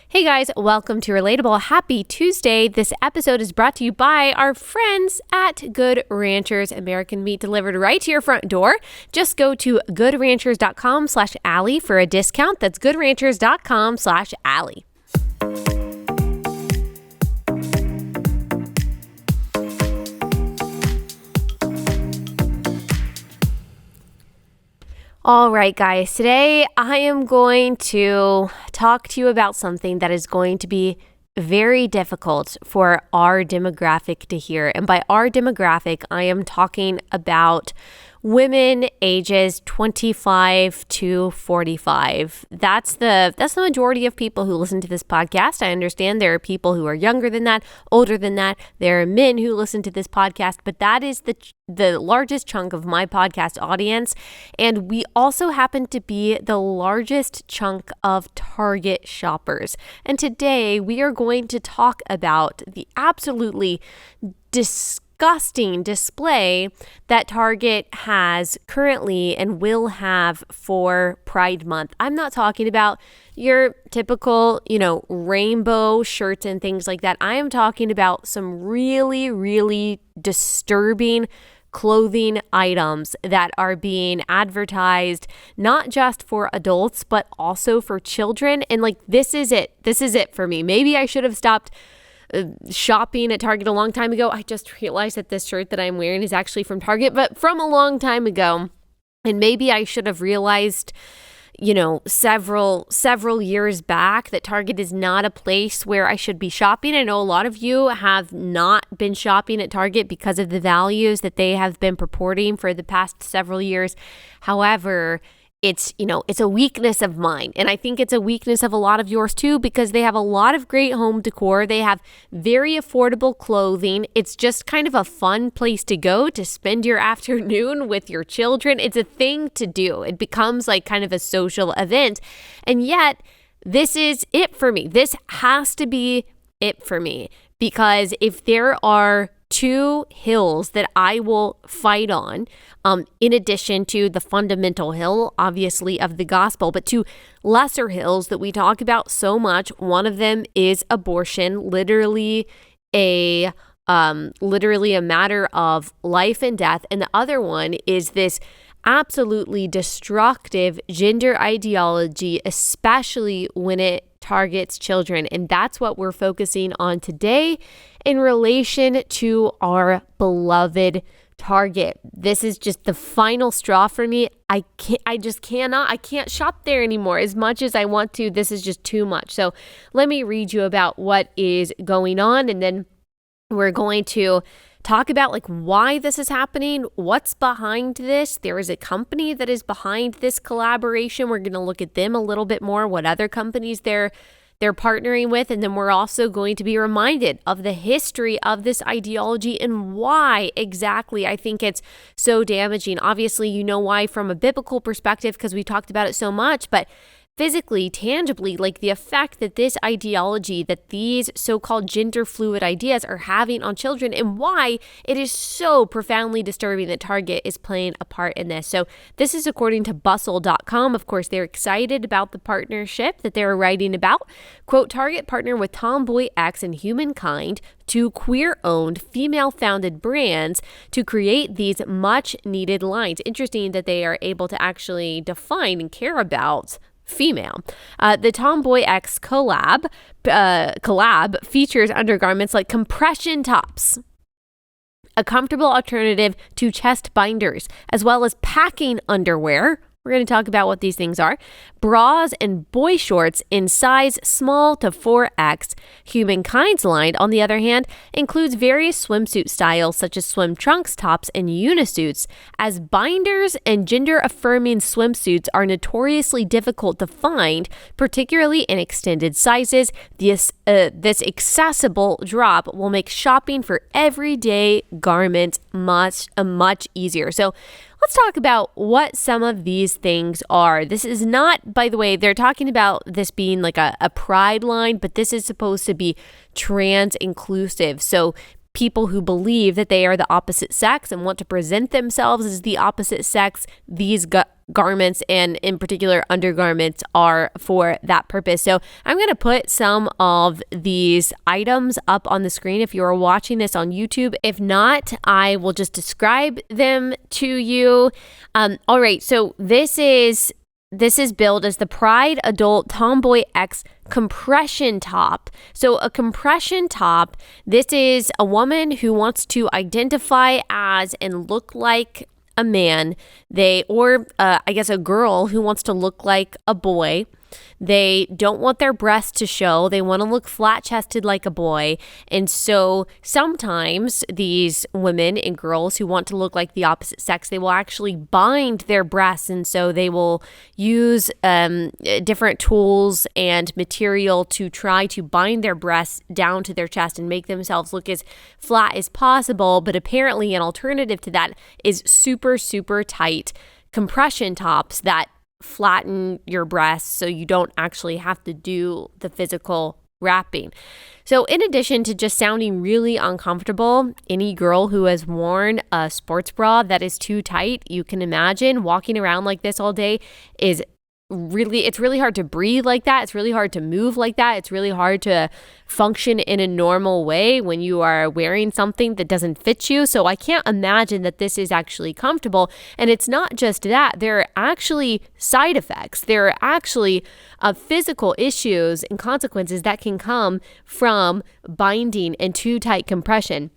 Hey guys, welcome to Relatable. Happy Tuesday. This episode is brought to you by our friends at Good Ranchers. American meat delivered right to your front door. Just go to goodranchers.com/Allie for a discount. That's goodranchers.com/Allie. All right, guys, today I am going to talk to you about something that is going to be very difficult for our demographic to hear. And by our demographic, I am talking about women ages 25 to 45. That's the majority of people who listen to this podcast. I understand there are people who are younger than that, older than that. There are men who listen to this podcast, but that is the largest chunk of my podcast audience. And we also happen to be the largest chunk of Target shoppers. And today we are going to talk about the absolutely disgusting display that Target has currently and will have for Pride Month. I'm not talking about your typical, rainbow shirts and things like that. I am talking about some really, really disturbing clothing items that are being advertised not just for adults but also for children. And this is it for me. Maybe I should have stopped shopping at Target a long time ago. I just realized that this shirt that I'm wearing is actually from Target, but from a long time ago. And maybe I should have realized, several years back that Target is not a place where I should be shopping. I know a lot of you have not been shopping at Target because of the values that they have been purporting for the past several years. However, it's a weakness of mine. And I think it's a weakness of a lot of yours too, because they have a lot of great home decor. They have very affordable clothing. It's just kind of a fun place to go to spend your afternoon with your children. It's a thing to do. It becomes like kind of a social event. And yet this is it for me. This has to be it for me, because if there are two hills that I will fight on, in addition to the fundamental hill, obviously, of the gospel, but two lesser hills that we talk about so much. One of them is abortion, literally a matter of life and death. And the other one is this absolutely destructive gender ideology, especially when it targets children. And that's what we're focusing on today in relation to our beloved Target. This is just the final straw for me. I can't shop there anymore as much as I want to. This is just too much. So let me read you about what is going on, and then we're going to talk about why this is happening, what's behind this. There is a company that is behind this collaboration. We're going to look at them a little bit more, what other companies they're partnering with, and then we're also going to be reminded of the history of this ideology and why exactly I think it's so damaging. Obviously, you know why from a biblical perspective, because we talked about it so much, but physically, tangibly, the effect that this ideology, that these so-called gender fluid ideas are having on children, and why it is so profoundly disturbing that Target is playing a part in this. So this is according to bustle.com. Of course, they're excited about the partnership that they're writing about. Quote, Target partnered with TomboyX and Humankind, two queer-owned, female-founded brands, to create these much-needed lines. Interesting that they are able to actually define and care about female. The TomboyX collab features undergarments like compression tops, a comfortable alternative to chest binders, as well as packing underwear. We're going to talk about what these things are. Bras and boy shorts in size small to 4X. Humankind's line, on the other hand, includes various swimsuit styles such as swim trunks, tops, and unisuits. As binders and gender-affirming swimsuits are notoriously difficult to find, particularly in extended sizes, this accessible drop will make shopping for everyday garments much easier. So let's talk about what some of these things are. This is not, by the way, they're talking about this being like a pride line, but this is supposed to be trans inclusive. So people who believe that they are the opposite sex and want to present themselves as the opposite sex, these garments, and in particular undergarments, are for that purpose. So I'm going to put some of these items up on the screen if you are watching this on YouTube. If not, I will just describe them to you. All right, so this is billed as the Pride Adult TomboyX compression top. So a compression top, this is a woman who wants to identify as and look like a man, a girl who wants to look like a boy. They don't want their breasts to show. They want to look flat-chested like a boy. And so sometimes these women and girls who want to look like the opposite sex, they will actually bind their breasts. And so they will use different tools and material to try to bind their breasts down to their chest and make themselves look as flat as possible. But apparently an alternative to that is super, super tight compression tops that flatten your breasts so you don't actually have to do the physical wrapping. So in addition to just sounding really uncomfortable, any girl who has worn a sports bra that is too tight, you can imagine walking around like this all day it's really hard to breathe like that. It's really hard to move like that. It's really hard to function in a normal way when you are wearing something that doesn't fit you. So I can't imagine that this is actually comfortable. And it's not just that. There are actually side effects. There are actually physical issues and consequences that can come from binding and too tight compression.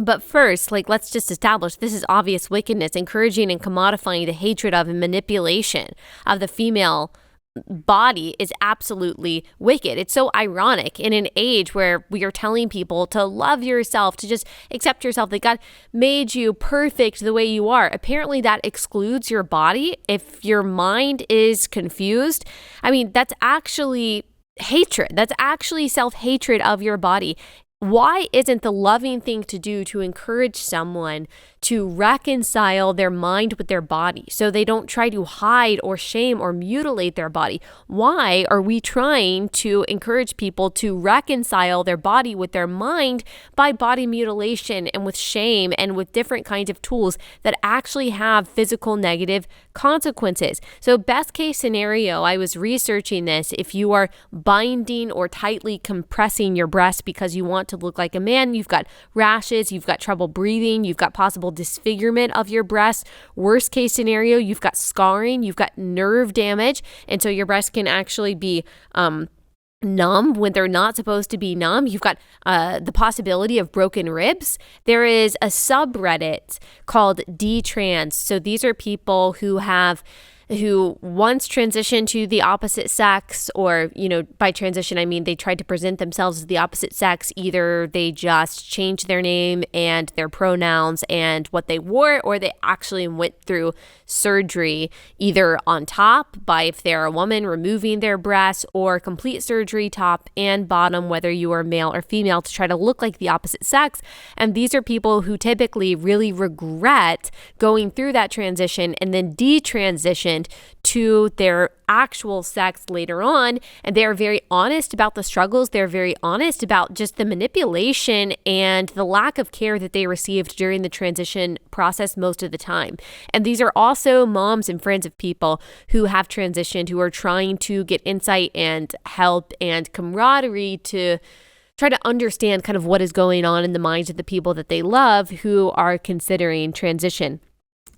But first, let's just establish this is obvious wickedness, encouraging and commodifying the hatred of and manipulation of the female body is absolutely wicked. It's so ironic in an age where we are telling people to love yourself, to just accept yourself, that God made you perfect the way you are. Apparently that excludes your body. If your mind is confused, that's actually hatred. That's actually self-hatred of your body. Why isn't the loving thing to do to encourage someone to reconcile their mind with their body so they don't try to hide or shame or mutilate their body? Why are we trying to encourage people to reconcile their body with their mind by body mutilation and with shame and with different kinds of tools that actually have physical negative consequences? So best case scenario, I was researching this, if you are binding or tightly compressing your breast because you want to look like a man, you've got rashes, you've got trouble breathing, you've got possible disfigurement of your breast. Worst case scenario, you've got scarring, you've got nerve damage, and so your breasts can actually be numb when they're not supposed to be numb. You've got the possibility of broken ribs. There is a subreddit called D-Trans. So these are people who once transitioned to the opposite sex, or, by transition, I mean they tried to present themselves as the opposite sex. Either they just changed their name and their pronouns and what they wore, or they actually went through surgery, either on top by, if they're a woman, removing their breasts, or complete surgery top and bottom, whether you are male or female, to try to look like the opposite sex. And these are people who typically really regret going through that transition and then detransitioned to their actual sex later on. And they are very honest about the struggles. They're very honest about just the manipulation and the lack of care that they received during the transition process most of the time. And these are also moms and friends of people who have transitioned, who are trying to get insight and help and camaraderie to try to understand kind of what is going on in the minds of the people that they love who are considering transition.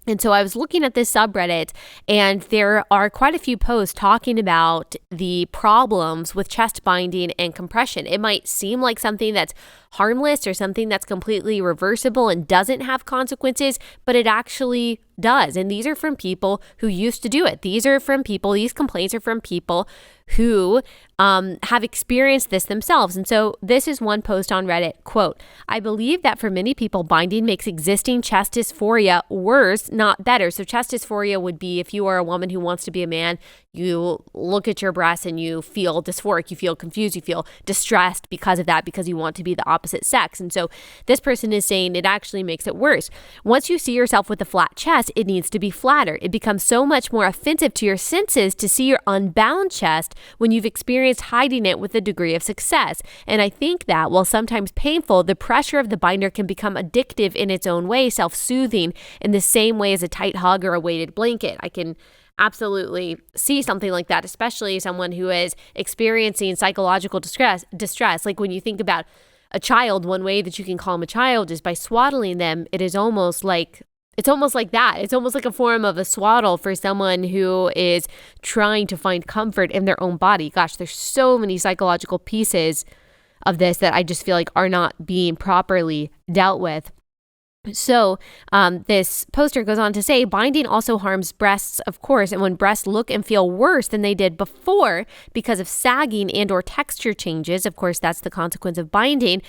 And so I was looking at this subreddit, and there are quite a few posts talking about the problems with chest binding and compression. It might seem like something that's harmless or something that's completely reversible and doesn't have consequences, but it actually does. And these are from people who used to do it. These complaints are from people who have experienced this themselves. And so this is one post on Reddit, quote, "I believe that for many people, binding makes existing chest dysphoria worse, not better." So chest dysphoria would be if you are a woman who wants to be a man, you look at your breasts and you feel dysphoric, you feel confused, you feel distressed because of that, because you want to be the opposite sex. And so this person is saying it actually makes it worse. Once you see yourself with a flat chest, it needs to be flatter. It becomes so much more offensive to your senses to see your unbound chest when you've experienced hiding it with a degree of success. And I think that, while sometimes painful, the pressure of the binder can become addictive in its own way, self-soothing in the same way as a tight hug or a weighted blanket. I can absolutely see something like that, especially someone who is experiencing psychological distress. Like when you think about a child, one way that you can calm a child is by swaddling them. It's almost like that. It's almost like a form of a swaddle for someone who is trying to find comfort in their own body. Gosh, there's so many psychological pieces of this that I just feel like are not being properly dealt with. So this poster goes on to say, binding also harms breasts, of course, and when breasts look and feel worse than they did before because of sagging and or texture changes, of course, that's the consequence of binding,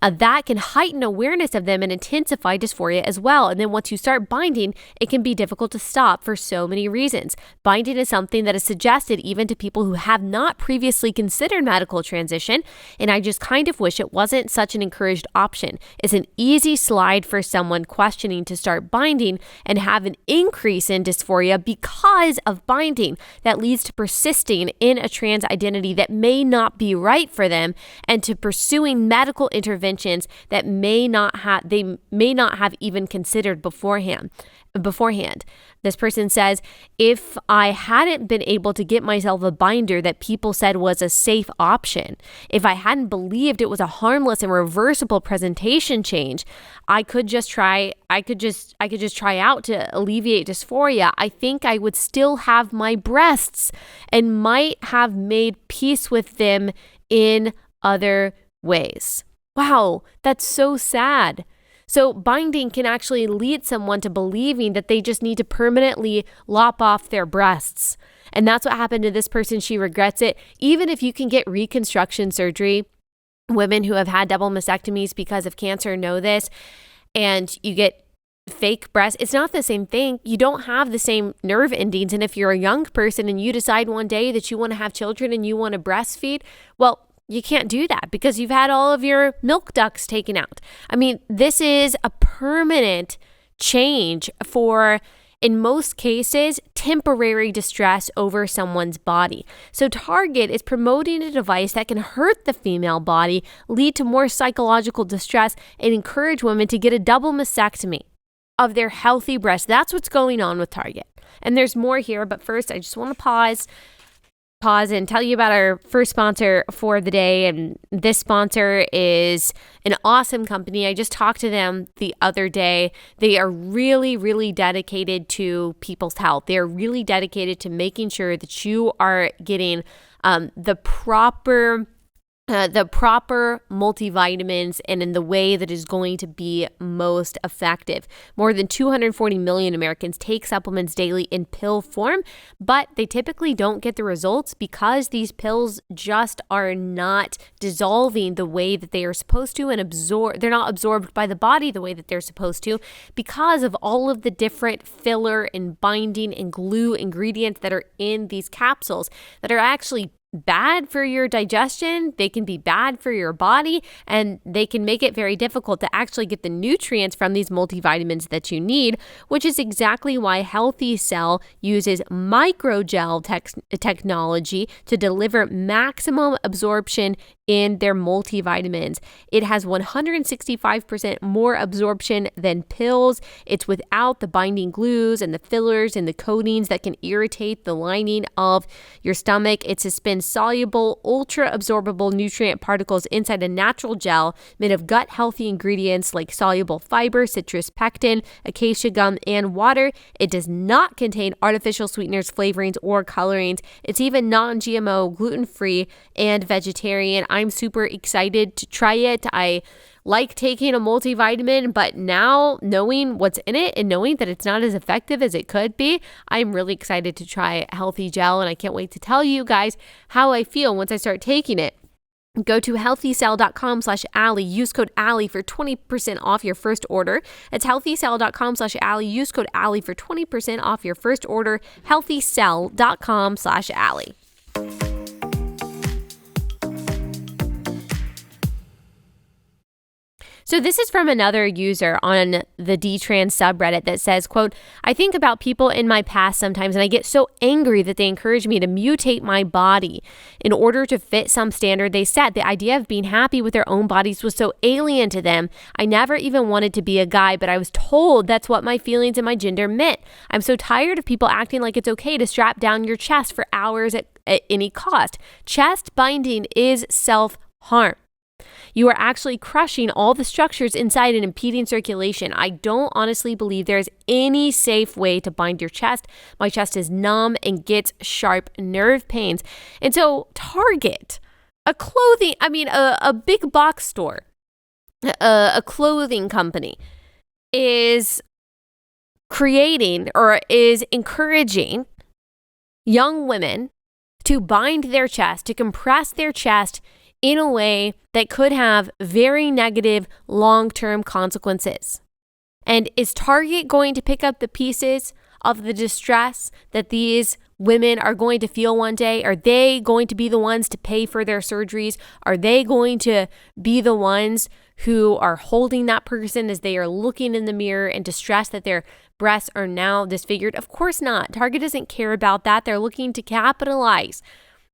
that can heighten awareness of them and intensify dysphoria as well. And then once you start binding, it can be difficult to stop for so many reasons. Binding is something that is suggested even to people who have not previously considered medical transition, and I just kind of wish it wasn't such an encouraged option. It's an easy slide for someone questioning to start binding and have an increase in dysphoria because of binding that leads to persisting in a trans identity that may not be right for them and to pursuing medical interventions that they may not have even considered beforehand. This person says, if I hadn't been able to get myself a binder that people said was a safe option, if I hadn't believed it was a harmless and reversible presentation change, I could just try out to alleviate dysphoria, I think I would still have my breasts and might have made peace with them in other ways. Wow, that's so sad. So binding can actually lead someone to believing that they just need to permanently lop off their breasts. And that's what happened to this person. She regrets it. Even if you can get reconstruction surgery, women who have had double mastectomies because of cancer know this, and you get fake breasts, it's not the same thing. You don't have the same nerve endings. And if you're a young person and you decide one day that you want to have children and you want to breastfeed, well, you can't do that because you've had all of your milk ducts taken out. I mean, this is a permanent change for, in most cases, temporary distress over someone's body. So Target is promoting a device that can hurt the female body, lead to more psychological distress, and encourage women to get a double mastectomy of their healthy breasts. That's what's going on with Target. And there's more here, but first I just want to pause and tell you about our first sponsor for the day. And this sponsor is an awesome company. I just talked to them the other day. They are really, really dedicated to people's health. They are really dedicated to making sure that you are getting the proper multivitamins and in the way that is going to be most effective. More than 240 million Americans take supplements daily in pill form, but they typically don't get the results because these pills just are not dissolving the way that they are supposed to, and they're not absorbed by the body the way that they're supposed to because of all of the different filler and binding and glue ingredients that are in these capsules that are actually bad for your digestion. They can be bad for your body, and they can make it very difficult to actually get the nutrients from these multivitamins that you need, which is exactly why Healthy Cell uses microgel technology to deliver maximum absorption in their multivitamins. It has 165% more absorption than pills. It's without the binding glues and the fillers and the coatings that can irritate the lining of your stomach. It suspends soluble, ultra-absorbable nutrient particles inside a natural gel made of gut-healthy ingredients like soluble fiber, citrus pectin, acacia gum, and water. It does not contain artificial sweeteners, flavorings, or colorings. It's even non-GMO, gluten-free, and vegetarian. I'm super excited to try it. I like taking a multivitamin, but now knowing what's in it and knowing that it's not as effective as it could be, I'm really excited to try Healthy Gel, and I can't wait to tell you guys how I feel once I start taking it. Go to healthycell.com/Allie. Use code Allie for 20% off your first order. It's healthycell.com/Allie. Use code Allie for 20% off your first order. healthycell.com/Allie. So this is from another user on the D-Trans subreddit that says, quote, I think about people in my past sometimes and I get so angry that they encourage me to mutate my body in order to fit some standard they set. The idea of being happy with their own bodies was so alien to them. I never even wanted to be a guy, but I was told that's what my feelings and my gender meant. I'm so tired of people acting like it's okay to strap down your chest for hours at any cost. Chest binding is self-harm. You are actually crushing all the structures inside and impeding circulation. I don't honestly believe there is any safe way to bind your chest. My chest is numb and gets sharp nerve pains. And so Target, a big box store, a clothing company is creating or is encouraging young women to bind their chest, to compress their chest in a way that could have very negative long-term consequences. And is Target going to pick up the pieces of the distress that these women are going to feel one day? Are they going to be the ones to pay for their surgeries? Are they going to be the ones who are holding that person as they are looking in the mirror and distressed that their breasts are now disfigured? Of course not. Target doesn't care about that. They're looking to capitalize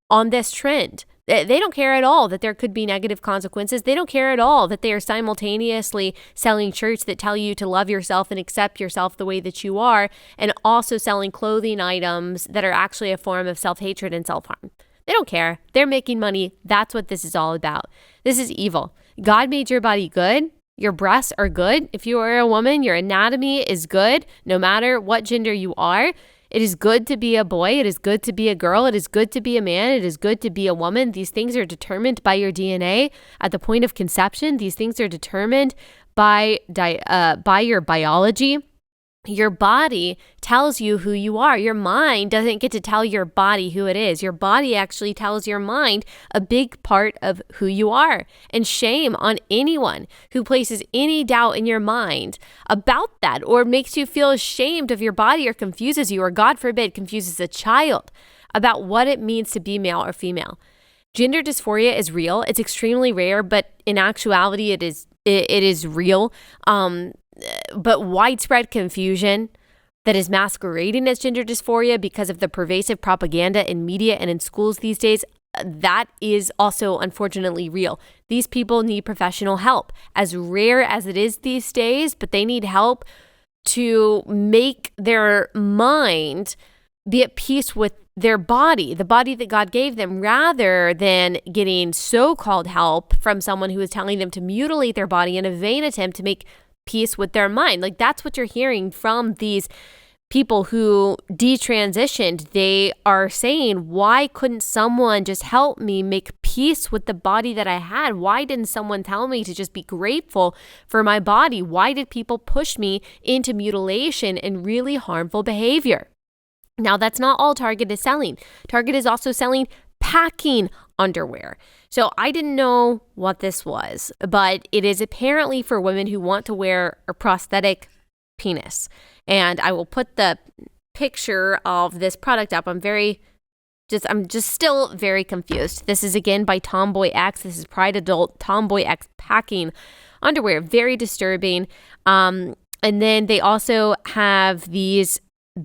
on this trend. They don't care at all that there could be negative consequences. They don't care at all that they are simultaneously selling shirts that tell you to love yourself and accept yourself the way that you are, and also selling clothing items that are actually a form of self-hatred and self-harm. They don't care. They're making money. That's what this is all about. This is evil. God made your body good. Your breasts are good. If you are a woman, your anatomy is good, no matter what gender you are. It is good to be a boy. It is good to be a girl. It is good to be a man. It is good to be a woman. These things are determined by your DNA at the point of conception. These things are determined by your biology. Your body tells you who you are. Your mind doesn't get to tell your body who it is. Your body actually tells your mind a big part of who you are. And shame on anyone who places any doubt in your mind about that or makes you feel ashamed of your body or confuses you or, God forbid, confuses a child about what it means to be male or female. Gender dysphoria is real. It's extremely rare, but in actuality, it is real. But widespread confusion that is masquerading as gender dysphoria because of the pervasive propaganda in media and in schools these days, that is also unfortunately real. These people need professional help, as rare as it is these days, but they need help to make their mind be at peace with their body, the body that God gave them, rather than getting so-called help from someone who is telling them to mutilate their body in a vain attempt to make peace with their mind. Like, that's what you're hearing from these people who detransitioned. They are saying, why couldn't someone just help me make peace with the body that I had? Why didn't someone tell me to just be grateful for my body? Why did people push me into mutilation and really harmful behavior? Now, that's not all Target is selling. Target is also selling packing underwear. So I didn't know what this was, but it is apparently for women who want to wear a prosthetic penis. And I will put the picture of this product up. I'm just still very confused. This is again by TomboyX. This is Pride Adult TomboyX packing underwear. Very disturbing. And then they also have these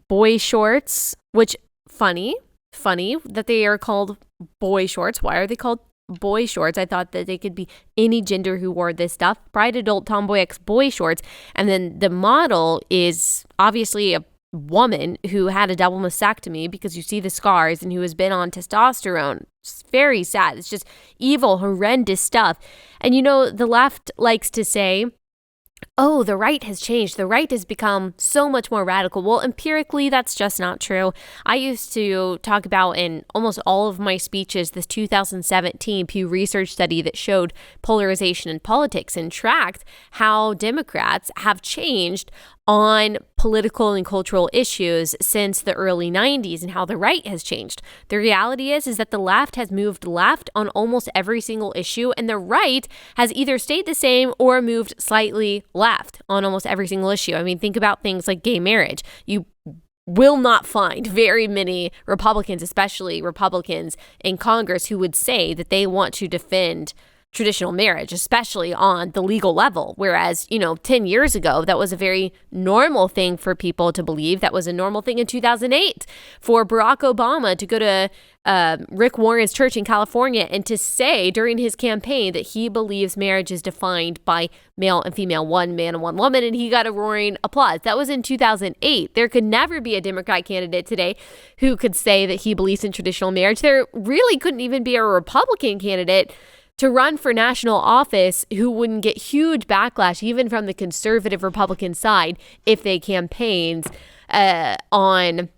boy shorts, which funny that they are called boy shorts. Why are they called boy shorts? I thought that they could be any gender who wore this stuff. Pride Adult TomboyX boy shorts. And then the model is obviously a woman who had a double mastectomy, because you see the scars, and who has been on testosterone. It's very sad. It's just evil, horrendous stuff. And the left likes to say, oh, the right has changed. The right has become so much more radical. Well, empirically, that's just not true. I used to talk about in almost all of my speeches this 2017 Pew Research study that showed polarization in politics and tracked how Democrats have changed on political and cultural issues since the early 90s, and how the right has changed. The reality is that the left has moved left on almost every single issue, and the right has either stayed the same or moved slightly left on almost every single issue. I mean, think about things like gay marriage. You will not find very many Republicans, especially Republicans in Congress, who would say that they want to defend traditional marriage, especially on the legal level. Whereas, 10 years ago, that was a very normal thing for people to believe. That was a normal thing in 2008 for Barack Obama to go to Rick Warren's church in California and to say during his campaign that he believes marriage is defined by male and female, one man and one woman, and he got a roaring applause. That was in 2008. There could never be a Democrat candidate today who could say that he believes in traditional marriage. There really couldn't even be a Republican candidate to run for national office who wouldn't get huge backlash, even from the conservative Republican side, if they campaigned on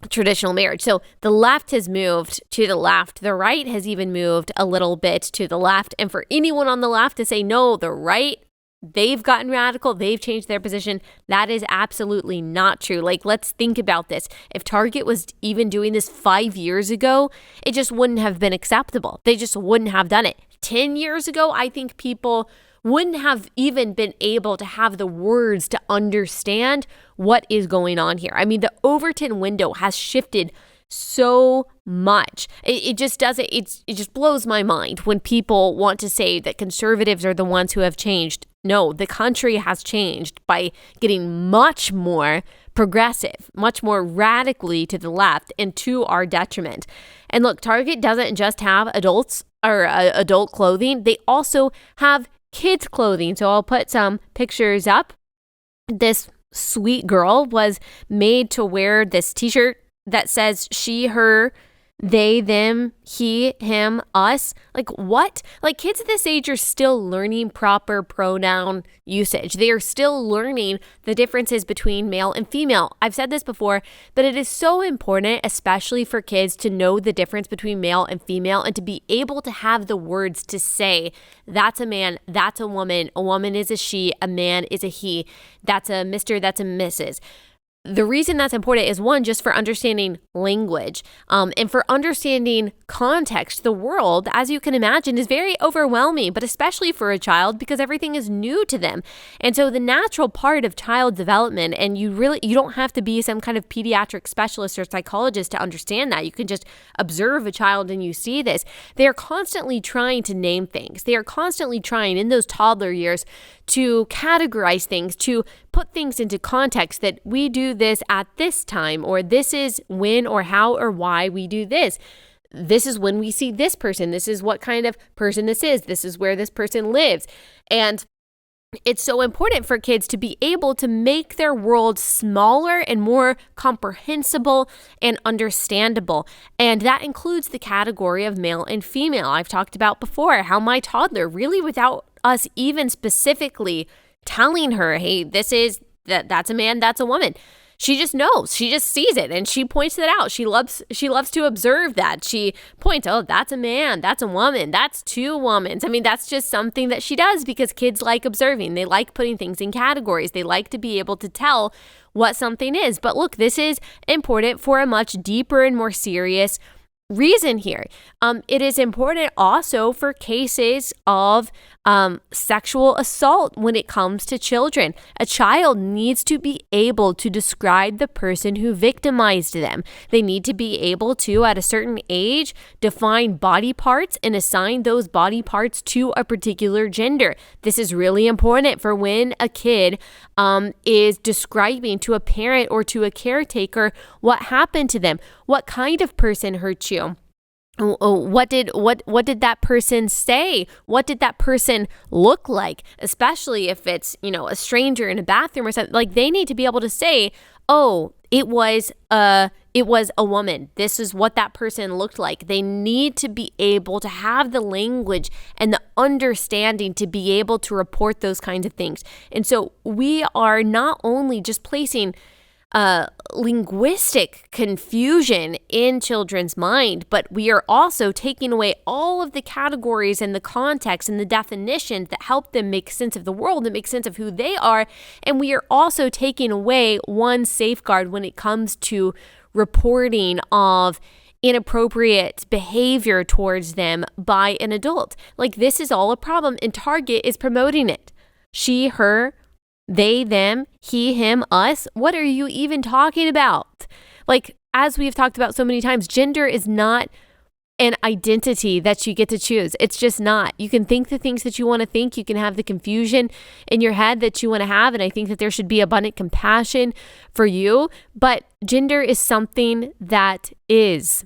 traditional marriage. So the left has moved to the left. The right has even moved a little bit to the left. And for anyone on the left to say, no, the right, they've gotten radical, they've changed their position, that is absolutely not true. Like, let's think about this. If Target was even doing this 5 years ago, it just wouldn't have been acceptable. They just wouldn't have done it. 10 years ago, I think people wouldn't have even been able to have the words to understand what is going on here. I mean, the Overton window has shifted so much. It just doesn't, it just blows my mind when people want to say that conservatives are the ones who have changed. No, the country has changed by getting much more progressive, much more radically to the left and to our detriment. And look, Target doesn't just have adults or adult clothing. They also have kids clothing. So I'll put some pictures up. This sweet girl was made to wear this t-shirt that says she, her, they, them, he, him, us. Like, what? Like, kids at this age are still learning proper pronoun usage. They are still learning the differences between male and female. I've said this before, but it is so important, especially for kids, to know the difference between male and female and to be able to have the words to say, that's a man, that's a woman is a she, a man is a he, that's a Mr., that's a Mrs. The reason that's important is, one, just for understanding language and for understanding context. The world, as you can imagine, is very overwhelming, but especially for a child because everything is new to them. And so the natural part of child development, and you don't have to be some kind of pediatric specialist or psychologist to understand that. You can just observe a child and you see this. They are constantly trying to name things. They are constantly trying in those toddler years to categorize things, to put things into context, that we do this at this time, or this is when or how or why we do this. This is when we see this person. This is what kind of person this is. This is where this person lives. And it's so important for kids to be able to make their world smaller and more comprehensible and understandable. And that includes the category of male and female. I've talked about before how my toddler, really without us even specifically telling her, hey, that's a man, that's a woman, she just knows. She just sees it and she points it out. She loves to observe that. She points, oh, that's a man, that's a woman, that's two women. I mean, that's just something that she does because kids like observing. They like putting things in categories. They like to be able to tell what something is. But look, this is important for a much deeper and more serious reason here. It is important also for cases of sexual assault when it comes to children. A child needs to be able to describe the person who victimized them. They need to be able to, at a certain age, define body parts and assign those body parts to a particular gender. This is really important for when a kid is describing to a parent or to a caretaker what happened to them. What kind of person hurt you? What did that person say? What did that person look like? Especially if it's, a stranger in a bathroom or something. Like, they need to be able to say, oh, it was a woman. This is what that person looked like. They need to be able to have the language and the understanding to be able to report those kinds of things. And so we are not only just placing linguistic confusion in children's mind, but we are also taking away all of the categories and the context and the definitions that help them make sense of the world, that make sense of who they are. And we are also taking away one safeguard when it comes to reporting of inappropriate behavior towards them by an adult. Like, this is all a problem, and Target is promoting it. She, her, they, them, he, him, us. What are you even talking about? Like, as we've talked about so many times, gender is not an identity that you get to choose. It's just not. You can think the things that you want to think. You can have the confusion in your head that you want to have. And I think that there should be abundant compassion for you. But gender is something that is.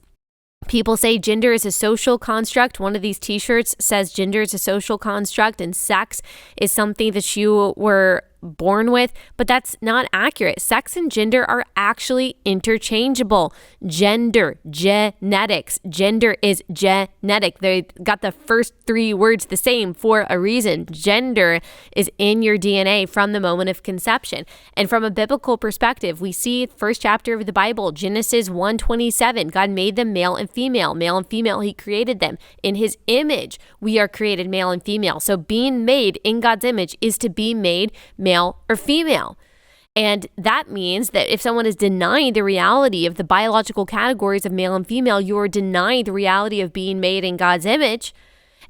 People say gender is a social construct. One of these t-shirts says gender is a social construct and sex is something that you were born with, but that's not accurate. Sex and gender are actually interchangeable. Gender, genetics. Gender is genetic. They got the first three words the same for a reason. Gender is in your DNA from the moment of conception. And from a biblical perspective, we see first chapter of the Bible, Genesis 1:27. God made them male and female. Male and female, he created them. In his image, we are created male and female. So being made in God's image is to be made male or female. And that means that if someone is denying the reality of the biological categories of male and female, you're denying the reality of being made in God's image.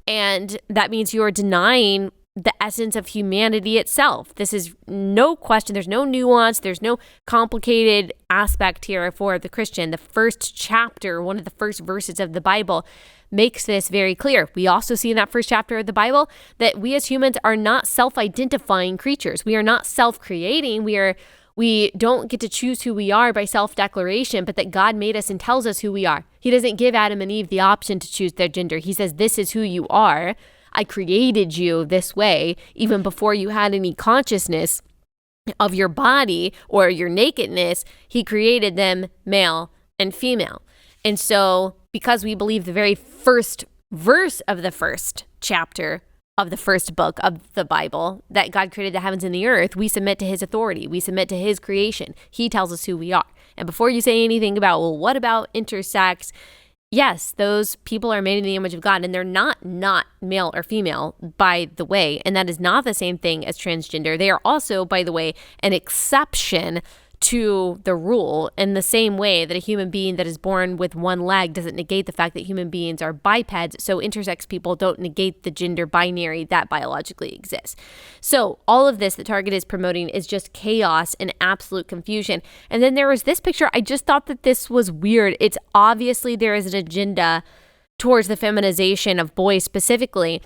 And that means you're denying the essence of humanity itself. This is no question. There's no nuance. There's no complicated aspect here for the Christian. The first chapter, one of the first verses of the Bible, makes this very clear. We also see in that first chapter of the Bible that we as humans are not self-identifying creatures. We are not self-creating. We don't get to choose who we are by self-declaration, but that God made us and tells us who we are. He doesn't give Adam and Eve the option to choose their gender. He says, this is who you are. I created you this way, even before you had any consciousness of your body or your nakedness. He created them male and female. And so because we believe the very first verse of the first chapter of the first book of the Bible, that God created the heavens and the earth, we submit to his authority. We submit to his creation. He tells us who we are. And before you say anything about, well, what about intersex? Yes, those people are made in the image of God, and they're not male or female, by the way. And that is not the same thing as transgender. They are also, by the way, an exception to the rule, in the same way that a human being that is born with one leg doesn't negate the fact that human beings are bipeds. So intersex people don't negate the gender binary that biologically exists. So all of this that Target is promoting is just chaos and absolute confusion. And then there was this picture. I just thought that this was weird. It's obviously there is an agenda towards the feminization of boys specifically.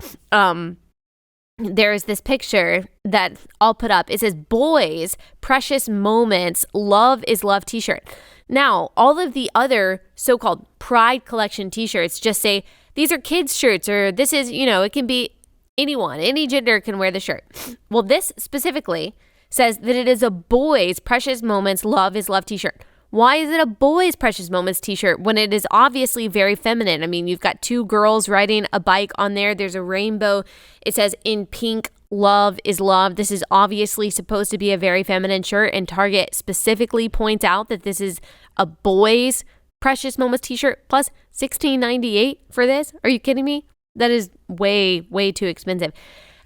There is this picture that I'll put up. It says, boys, precious moments, love is love t-shirt. Now, all of the other so-called Pride collection t-shirts just say, these are kids' shirts, or this is, it can be anyone, any gender can wear the shirt. Well, this specifically says that it is a boys, precious moments, love is love t-shirt. Why is it a boys' precious moments t-shirt when it is obviously very feminine? I mean, you've got two girls riding a bike on there. There's a rainbow. It says in pink, love is love. This is obviously supposed to be a very feminine shirt, and Target specifically points out that this is a boys' precious moments t-shirt plus $16.98 for this. Are you kidding me? That is way, way too expensive.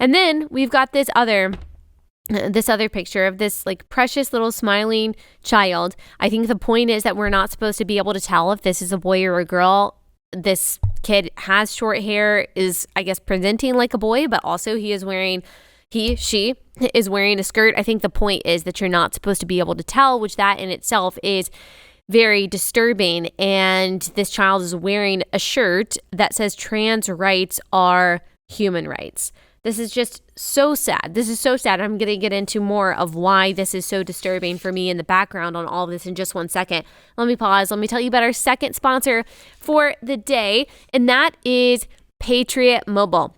And then we've got this other picture of this like precious little smiling child. I think the point is that we're not supposed to be able to tell if this is a boy or a girl. This kid has short hair, is I guess presenting like a boy, but also she is wearing a skirt. I think the point is that you're not supposed to be able to tell, which that in itself is very disturbing. And this child is wearing a shirt that says trans rights are human rights. This is just so sad. This is so sad. I'm going to get into more of why this is so disturbing for me in the background on all of this in just one second. Let me pause. Let me tell you about our second sponsor for the day, and that is Patriot Mobile.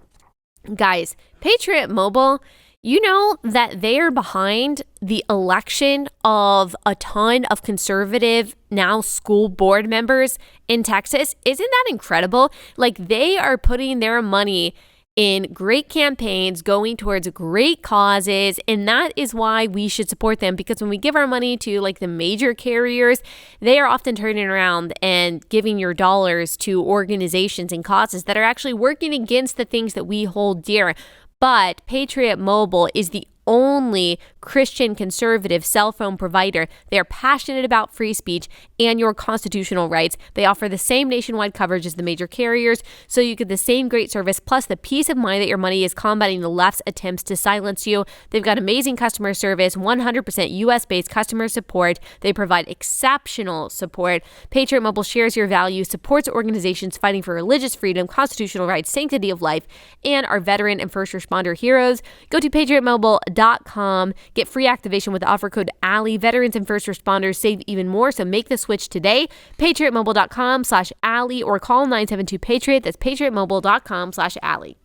Guys, Patriot Mobile, you know that they are behind the election of a ton of conservative now school board members in Texas. Isn't that incredible? Like, they are putting their money in great campaigns going towards great causes, and that is why we should support them, because when we give our money to like the major carriers, they are often turning around and giving your dollars to organizations and causes that are actually working against the things that we hold dear. But Patriot Mobile is the only Christian conservative cell phone provider. They are passionate about free speech and your constitutional rights. They offer the same nationwide coverage as the major carriers, so you get the same great service, plus the peace of mind that your money is combating the left's attempts to silence you. They've got amazing customer service, 100% US-based customer support. They provide exceptional support. Patriot Mobile shares your values, supports organizations fighting for religious freedom, constitutional rights, sanctity of life, and our veteran and first responder heroes. Go to patriotmobile.com. Get free activation with the offer code Allie. Veterans and first responders save even more, so make the switch today. patriotmobile.com/Allie or call 972-PATRIOT. That's patriotmobile.com/Allie.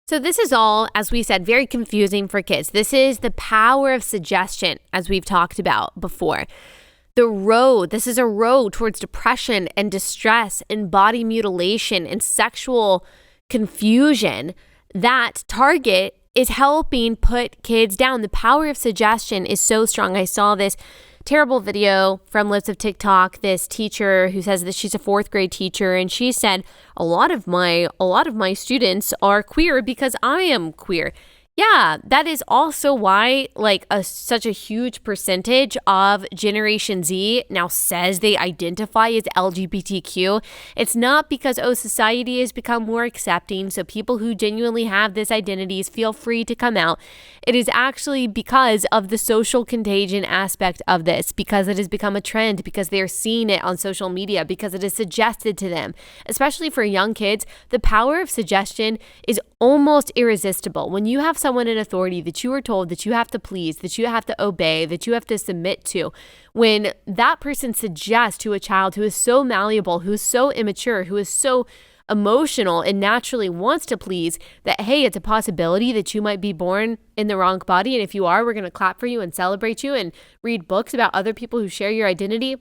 So this is all, as we said, very confusing for kids. This is the power of suggestion, as we've talked about before. This is a road towards depression and distress and body mutilation and sexual confusion that Target is helping put kids down. The power of suggestion is so strong. I saw this terrible video from Lips of TikTok, this teacher who says that she's a 4th grade teacher, and she said a lot of my students are queer because I am queer. Yeah, that is also why such a huge percentage of Generation Z now says they identify as LGBTQ. It's not because, society has become more accepting, so people who genuinely have this identities feel free to come out. It is actually because of the social contagion aspect of this, because it has become a trend, because they are seeing it on social media, because it is suggested to them. Especially for young kids, the power of suggestion is almost irresistible. When you have someone in authority that you are told that you have to please, that you have to obey, that you have to submit to, when that person suggests to a child who is so malleable, who is so immature, who is so emotional and naturally wants to please, that, hey, it's a possibility that you might be born in the wrong body, and if you are, we're going to clap for you and celebrate you and read books about other people who share your identity.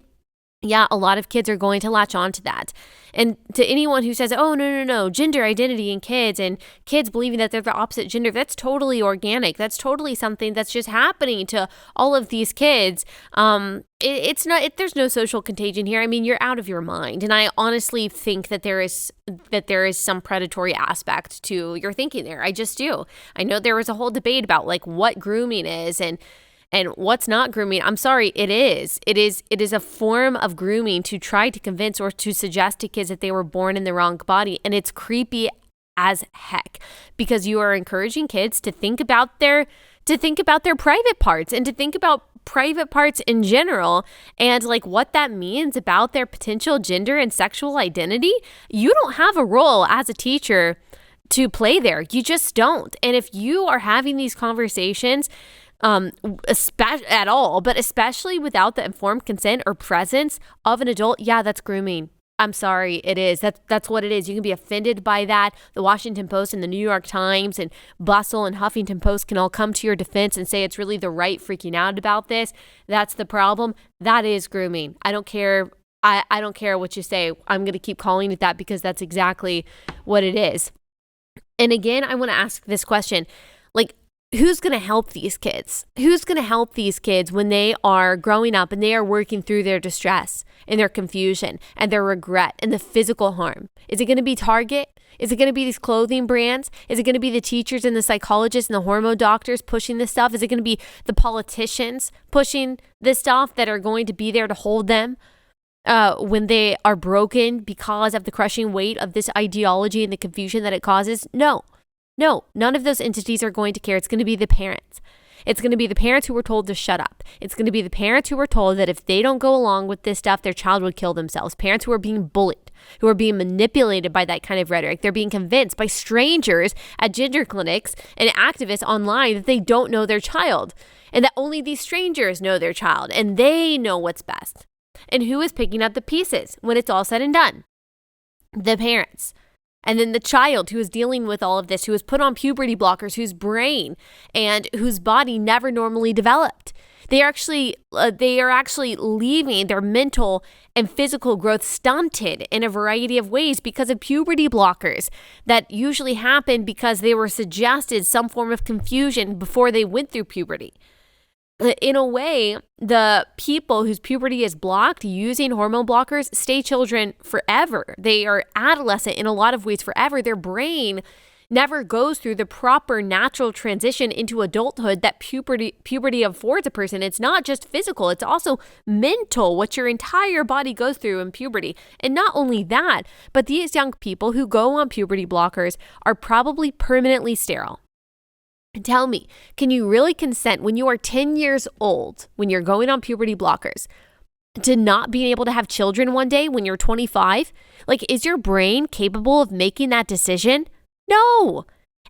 Yeah, a lot of kids are going to latch on to that. And to anyone who says, oh, no, gender identity in kids and kids believing that they're the opposite gender, that's totally organic. That's totally something that's just happening to all of these kids. It's not, there's no social contagion here. I mean, you're out of your mind. And I honestly think that there is some predatory aspect to your thinking there. I just do. I know there was a whole debate about what grooming is and what's not grooming. I'm sorry, it is. It is a form of grooming to try to convince or to suggest to kids that they were born in the wrong body. And it's creepy as heck, because you are encouraging kids to think about their private parts and to think about private parts in general and what that means about their potential gender and sexual identity. You don't have a role as a teacher to play there. You just don't. And if you are having these conversations at all, but especially without the informed consent or presence of an adult, yeah, that's grooming. I'm sorry, it is. That's what it is. You can be offended by that. The Washington Post and the New York Times and Bustle and Huffington Post can all come to your defense and say it's really the right freaking out about this. That's the problem. That is grooming. I don't care. I don't care what you say. I'm going to keep calling it that because that's exactly what it is. And again, I want to ask this question. Who's going to help these kids? Who's going to help these kids when they are growing up and they are working through their distress and their confusion and their regret and the physical harm? Is it going to be Target? Is it going to be these clothing brands? Is it going to be the teachers and the psychologists and the hormone doctors pushing this stuff? Is it going to be the politicians pushing this stuff that are going to be there to hold them when they are broken because of the crushing weight of this ideology and the confusion that it causes? No, none of those entities are going to care. It's going to be the parents. It's going to be the parents who were told to shut up. It's going to be the parents who were told that if they don't go along with this stuff, their child would kill themselves. Parents who are being bullied, who are being manipulated by that kind of rhetoric. They're being convinced by strangers at gender clinics and activists online that they don't know their child and that only these strangers know their child and they know what's best. And who is picking up the pieces when it's all said and done? The parents. And then the child who is dealing with all of this, who is put on puberty blockers, whose brain and whose body never normally developed. They are actually leaving their mental and physical growth stunted in a variety of ways because of puberty blockers that usually happen because they were suggested some form of confusion before they went through puberty. in a way, the people whose puberty is blocked using hormone blockers stay children forever. They are adolescent in a lot of ways forever. Their brain never goes through the proper natural transition into adulthood that puberty affords a person. It's not just physical, it's also mental, what your entire body goes through in puberty. And not only that, but these young people who go on puberty blockers are probably permanently sterile. Tell me, can you really consent when you are 10 years old, when you're going on puberty blockers, to not being able to have children one day when you're 25? Like, is your brain capable of making that decision? No.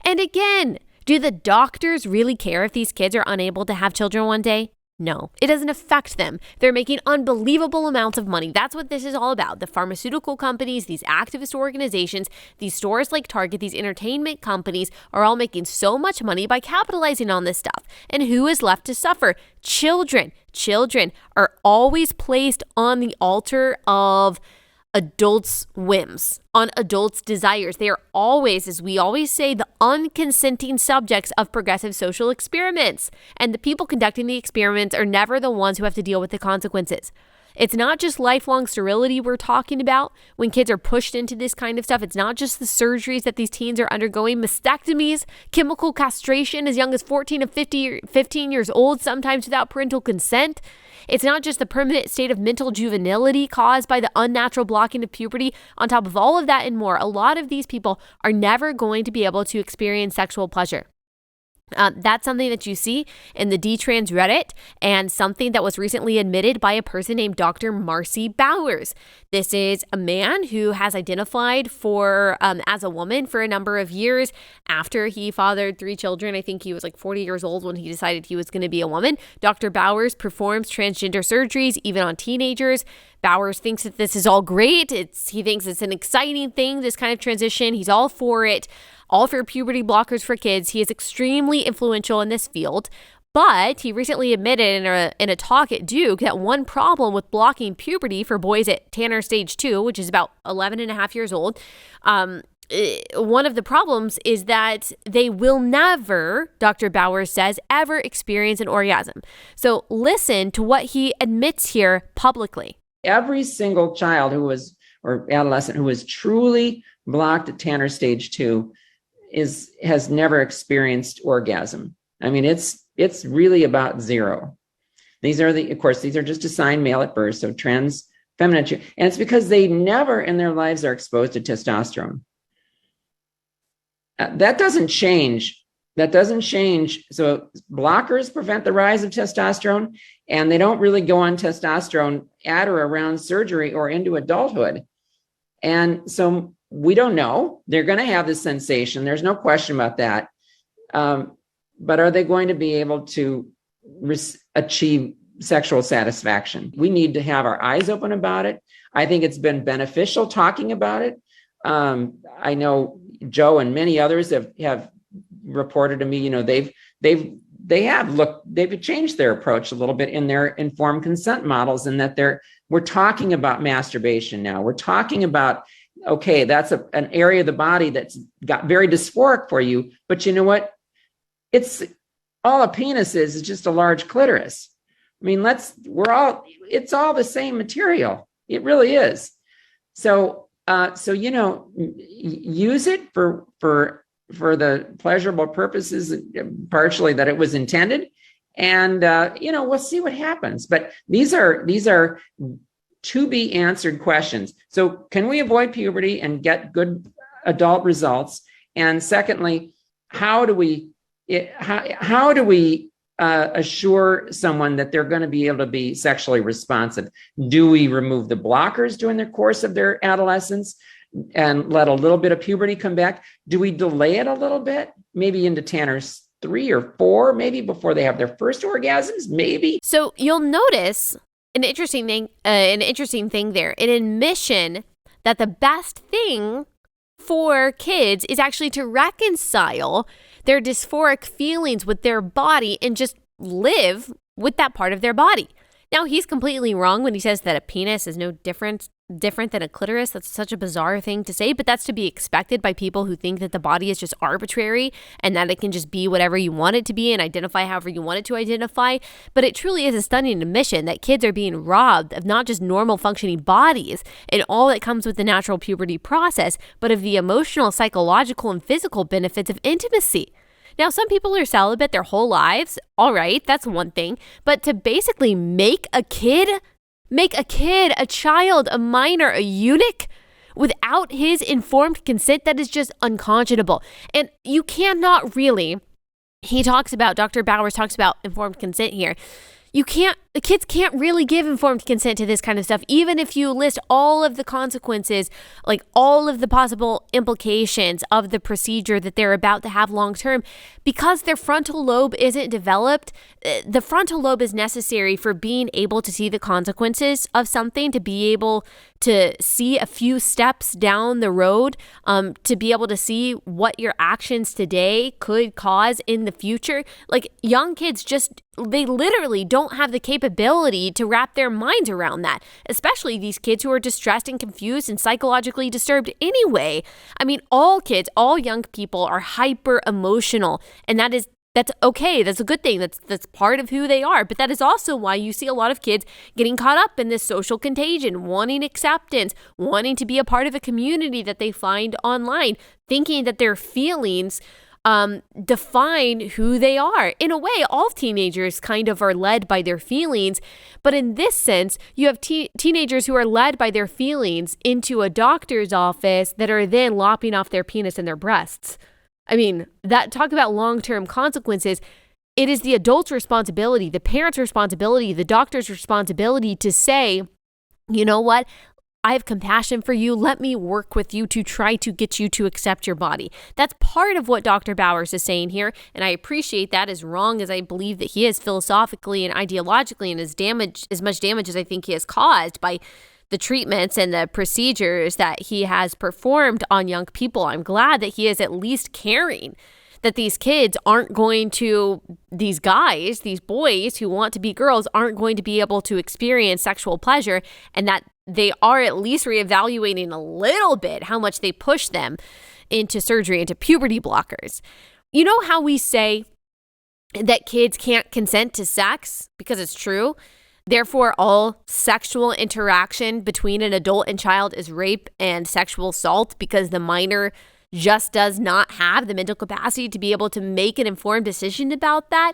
And again, do the doctors really care if these kids are unable to have children one day? No, it doesn't affect them. They're making unbelievable amounts of money. That's what this is all about. The pharmaceutical companies, these activist organizations, these stores like Target, these entertainment companies are all making so much money by capitalizing on this stuff. And who is left to suffer? Children. Children are always placed on the altar of adults' whims, on adults' desires. They are always, as we always say, the unconsenting subjects of progressive social experiments. And the people conducting the experiments are never the ones who have to deal with the consequences. It's not just lifelong sterility we're talking about when kids are pushed into this kind of stuff. It's not just the surgeries that these teens are undergoing, mastectomies, chemical castration as young as 14 and 15 years old, sometimes without parental consent. It's not just the permanent state of mental juvenility caused by the unnatural blocking of puberty. On top of all of that and more, a lot of these people are never going to be able to experience sexual pleasure. That's something that you see in the D-Trans Reddit, and something that was recently admitted by a person named Dr. Marcy Bowers. This is a man who has identified as a woman for a number of years after he fathered 3 children. I think he was like 40 years old when he decided he was going to be a woman. Dr. Bowers performs transgender surgeries even on teenagers. Bowers thinks that this is all great. He thinks it's an exciting thing, this kind of transition. He's all for it. All for puberty blockers for kids. He is extremely influential in this field, but he recently admitted in a talk at Duke that one problem with blocking puberty for boys at Tanner stage 2, which is about 11 and a half years old, one of the problems is that they will never, Dr. Bowers says, ever experience an orgasm. So listen to what he admits here publicly. Every single child or adolescent who was truly blocked at Tanner stage 2 has never experienced orgasm. I mean, it's really about zero. These are just assigned male at birth, so trans feminine, and it's because they never in their lives are exposed to testosterone. That doesn't change. So blockers prevent the rise of testosterone, and they don't really go on testosterone at or around surgery or into adulthood. And so we don't know. They're going to have this sensation. There's no question about that. But are they going to be able to achieve sexual satisfaction? We need to have our eyes open about it. I think it's been beneficial talking about it. I know Joe and many others have reported to me, they've changed their approach a little bit in their informed consent models, and that we're talking about masturbation now. We're talking about, okay, that's an area of the body that's got very dysphoric for you, but you know what? It's all a penis is just a large clitoris. I mean, it's all the same material. It really is. So use it for the pleasurable purposes, partially that it was intended, and we'll see what happens. But these are to be answered questions. So can we avoid puberty and get good adult results? And secondly, how do we assure someone that they're going to be able to be sexually responsive? Do we remove the blockers during the course of their adolescence and let a little bit of puberty come back? Do we delay it a little bit, maybe into Tanner's 3 or 4, maybe before they have their first orgasms, maybe? So you'll notice an interesting thing there, an admission that the best thing for kids is actually to reconcile their dysphoric feelings with their body and just live with that part of their body. Now, he's completely wrong when he says that a penis is no different different than a clitoris. That's such a bizarre thing to say, but that's to be expected by people who think that the body is just arbitrary and that it can just be whatever you want it to be and identify however you want it to identify. But it truly is a stunning admission that kids are being robbed of not just normal functioning bodies and all that comes with the natural puberty process, but of the emotional, psychological, and physical benefits of intimacy. Now, some people are celibate their whole lives. All right, that's one thing. But to basically make a kid, a child, a minor, a eunuch without his informed consent, that is just unconscionable. And you cannot really, Dr. Bowers talks about informed consent here. The kids can't really give informed consent to this kind of stuff, even if you list all of the consequences, like all of the possible implications of the procedure that they're about to have long term, because their frontal lobe isn't developed. The frontal lobe is necessary for being able to see the consequences of something, to be able to see a few steps down the road, to be able to see what your actions today could cause in the future. Like, young kids they literally don't have the capability to wrap their minds around that, especially these kids who are distressed and confused and psychologically disturbed anyway. I mean, all young people are hyper emotional, and that's okay. That's a good thing. That's part of who they are. But that is also why you see a lot of kids getting caught up in this social contagion, wanting acceptance, wanting to be a part of a community that they find online, thinking that their feelings define who they are. In a way, all teenagers kind of are led by their feelings, but in this sense, you have teenagers who are led by their feelings into a doctor's office that are then lopping off their penis and their breasts. I mean, talk about long-term consequences. It is the adult's responsibility, the parent's responsibility, the doctor's responsibility to say, you know what? I have compassion for you. Let me work with you to try to get you to accept your body. That's part of what Dr. Bowers is saying here, and I appreciate that, as wrong as I believe that he is philosophically and ideologically, and as much damage as I think he has caused by the treatments and the procedures that he has performed on young people. I'm glad that he is at least caring that these kids these guys, these boys who want to be girls aren't going to be able to experience sexual pleasure, and that they are at least reevaluating a little bit how much they push them into surgery, into puberty blockers. You know how we say that kids can't consent to sex because it's true? Therefore, all sexual interaction between an adult and child is rape and sexual assault because the minor just does not have the mental capacity to be able to make an informed decision about that.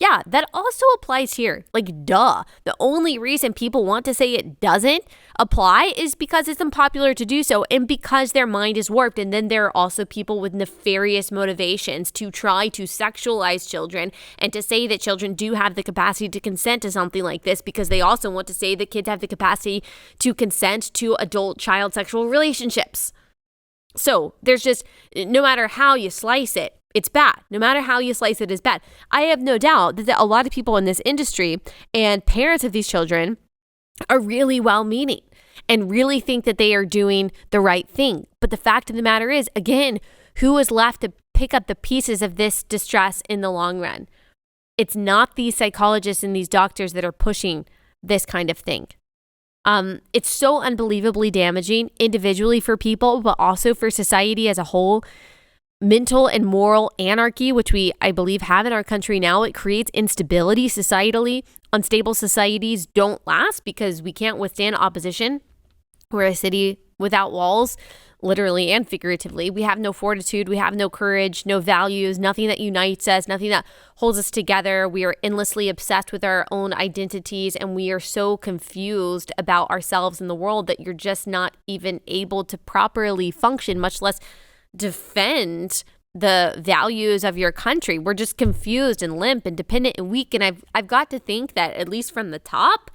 Yeah, that also applies here. Like, duh. The only reason people want to say it doesn't apply is because it's unpopular to do so and because their mind is warped. And then there are also people with nefarious motivations to try to sexualize children and to say that children do have the capacity to consent to something like this because they also want to say that kids have the capacity to consent to adult-child sexual relationships. So there's just, no matter how you slice it, it's bad. No matter how you slice it, it's bad. I have no doubt that a lot of people in this industry and parents of these children are really well-meaning and really think that they are doing the right thing. But the fact of the matter is, again, who is left to pick up the pieces of this distress in the long run? It's not these psychologists and these doctors that are pushing this kind of thing. It's so unbelievably damaging individually for people, but also for society as a whole. Mental and moral anarchy, which I believe, have in our country now, it creates instability societally. Unstable societies don't last because we can't withstand opposition. We're a city without walls, literally and figuratively. We have no fortitude. We have no courage, no values, nothing that unites us, nothing that holds us together. We are endlessly obsessed with our own identities, and we are so confused about ourselves in the world that you're just not even able to properly function, much less defend the values of your country. We're just confused and limp and dependent and weak. And I've got to think that, at least from the top,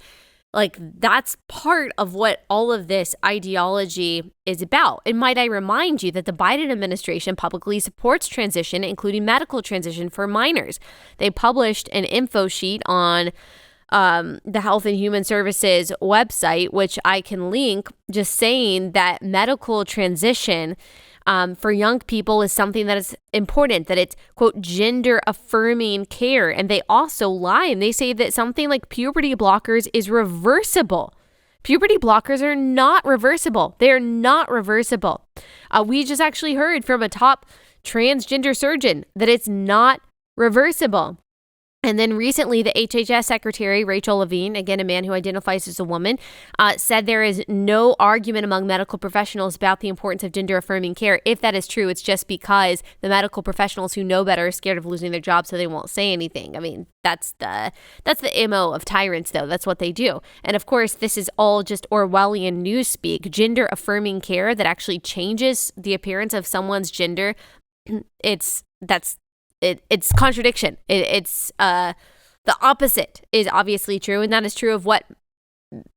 like, that's part of what all of this ideology is about. And might I remind you that the Biden administration publicly supports transition, including medical transition for minors. They published an info sheet on the Health and Human Services website, which I can link, just saying that medical transition for young people is something that is important, that it's, quote, gender affirming care. And they also lie and they say that something like puberty blockers is reversible. Puberty blockers are not reversible. They're not reversible. We just actually heard from a top transgender surgeon that it's not reversible. And then recently, the HHS Secretary, Rachel Levine, again, a man who identifies as a woman, said there is no argument among medical professionals about the importance of gender-affirming care. If that is true, it's just because the medical professionals who know better are scared of losing their job, so they won't say anything. I mean, that's the MO of tyrants, though. That's what they do. And of course, this is all just Orwellian newspeak. Gender-affirming care that actually changes the appearance of someone's gender. It's contradiction. It's the opposite is obviously true, and that is true of what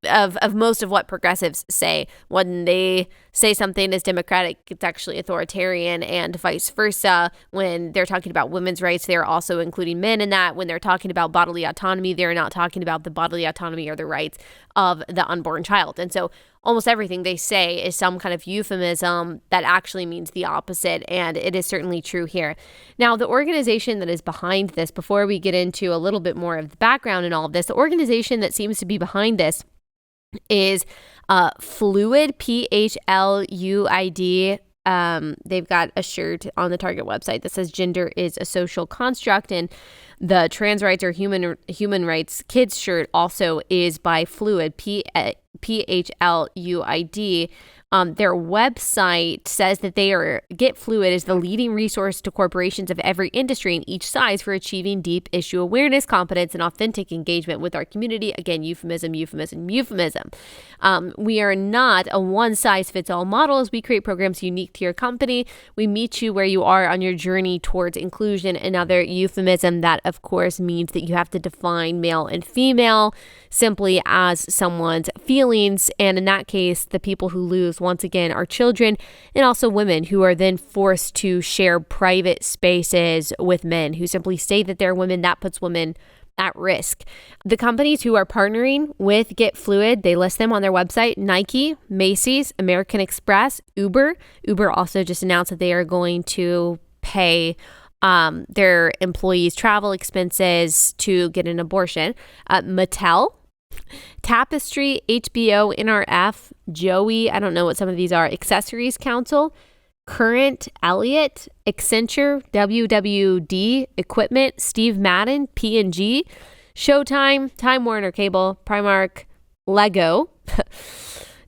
of most of what progressives say. When they say something is democratic, it's actually authoritarian, and vice versa. When they're talking about women's rights, they're also including men in that. When they're talking about bodily autonomy, they're not talking about the bodily autonomy or the rights of the unborn child. And so almost everything they say is some kind of euphemism that actually means the opposite, and it is certainly true here. Now, the organization that is behind this, before we get into a little bit more of the background and all of this, the organization that seems to be behind this is Fluid, PHLUID. They've got a shirt on the Target website that says gender is a social construct, and the trans rights or human rights kids shirt also is by Fluid, PHLUID. Their website says that Get Fluid is the leading resource to corporations of every industry and each size for achieving deep issue awareness, competence, and authentic engagement with our community. Again, euphemism. We are not a one-size-fits-all model as we create programs unique to your company. We meet you where you are on your journey towards inclusion. Another euphemism that, of course, means that you have to define male and female simply as someone's feelings. And in that case, the people who lose, once again, are children and also women who are then forced to share private spaces with men who simply say that they're women. That puts women at risk. The companies who are partnering with Get Fluid, they list them on their website: Nike, Macy's, American Express, Uber. Uber also just announced that they are going to pay their employees' travel expenses to get an abortion. Mattel, Tapestry, HBO, NRF, Joey, I don't know what some of these are, Accessories Council, Current, Elliott, Accenture, WWD, Equipment, Steve Madden, P&G, Showtime, Time Warner Cable, Primark, Lego,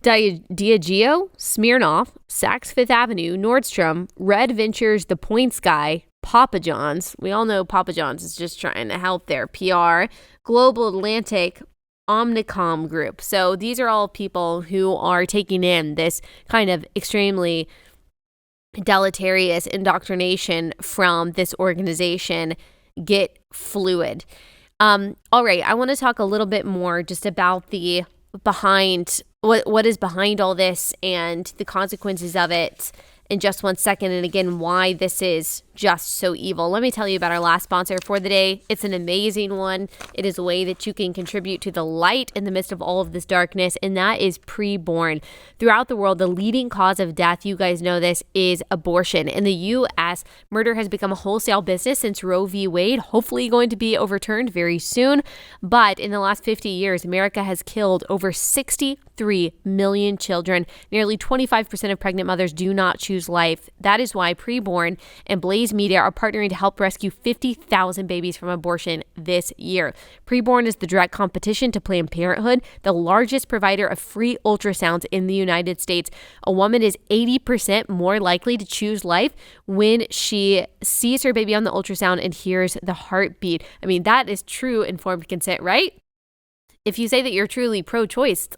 Diageo, Smirnoff, Saks Fifth Avenue, Nordstrom, Red Ventures, The Points Guy, Papa John's. We all know Papa John's is just trying to help their PR. Global Atlantic, Omnicom Group. So these are all people who are taking in this kind of extremely deleterious indoctrination from this organization, Get Fluid. All right, I want to talk a little bit more just about the behind, what is behind all this and the consequences of it in just 1 second. And again, why this is just so evil. Let me tell you about our last sponsor for the day. It's an amazing one. It is a way that you can contribute to the light in the midst of all of this darkness, and that is preborn. Throughout the world, the leading cause of death, you guys know this, is abortion. In the U.S., murder has become a wholesale business since Roe v. Wade, hopefully going to be overturned very soon. But in the last 50 years, America has killed over 63 million children. Nearly 25% of pregnant mothers do not choose life. That is why Preborn and Blaze Media are partnering to help rescue 50,000 babies from abortion this year. Preborn is the direct competition to Planned Parenthood, the largest provider of free ultrasounds in the United States. A woman is 80% more likely to choose life when she sees her baby on the ultrasound and hears the heartbeat. I mean, that is true informed consent, right? If you say that you're truly pro-choice,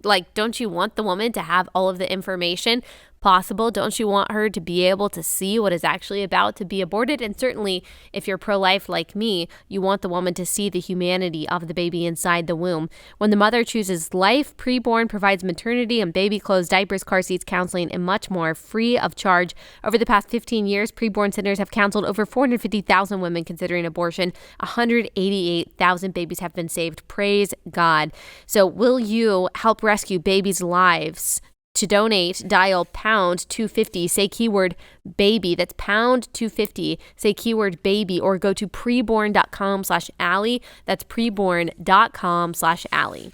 like, don't you want the woman to have all of the information possible? Don't you want her to be able to see what is actually about to be aborted? And certainly, if you're pro-life like me, you want the woman to see the humanity of the baby inside the womb. When the mother chooses life, Preborn provides maternity and baby clothes, diapers, car seats, counseling, and much more free of charge. Over the past 15 years, Preborn centers have counseled over 450,000 women considering abortion. 188,000 babies have been saved. Praise God. So will you help rescue babies' lives? To donate, dial pound 250, say keyword baby. That's pound 250, say keyword baby, or go to preborn.com/Allie. That's preborn.com/Allie.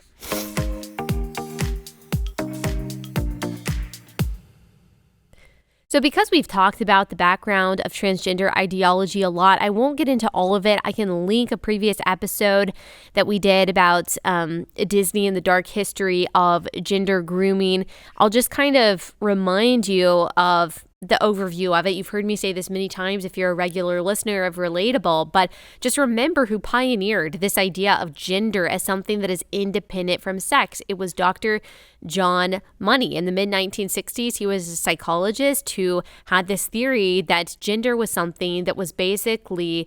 So because we've talked about the background of transgender ideology a lot, I won't get into all of it. I can link a previous episode that we did about Disney and the dark history of gender grooming. I'll just kind of remind you of the overview of it. You've heard me say this many times if you're a regular listener of Relatable, but just remember who pioneered this idea of gender as something that is independent from sex. It was Dr. John Money. In the mid-1960s, he was a psychologist who had this theory that gender was something that was basically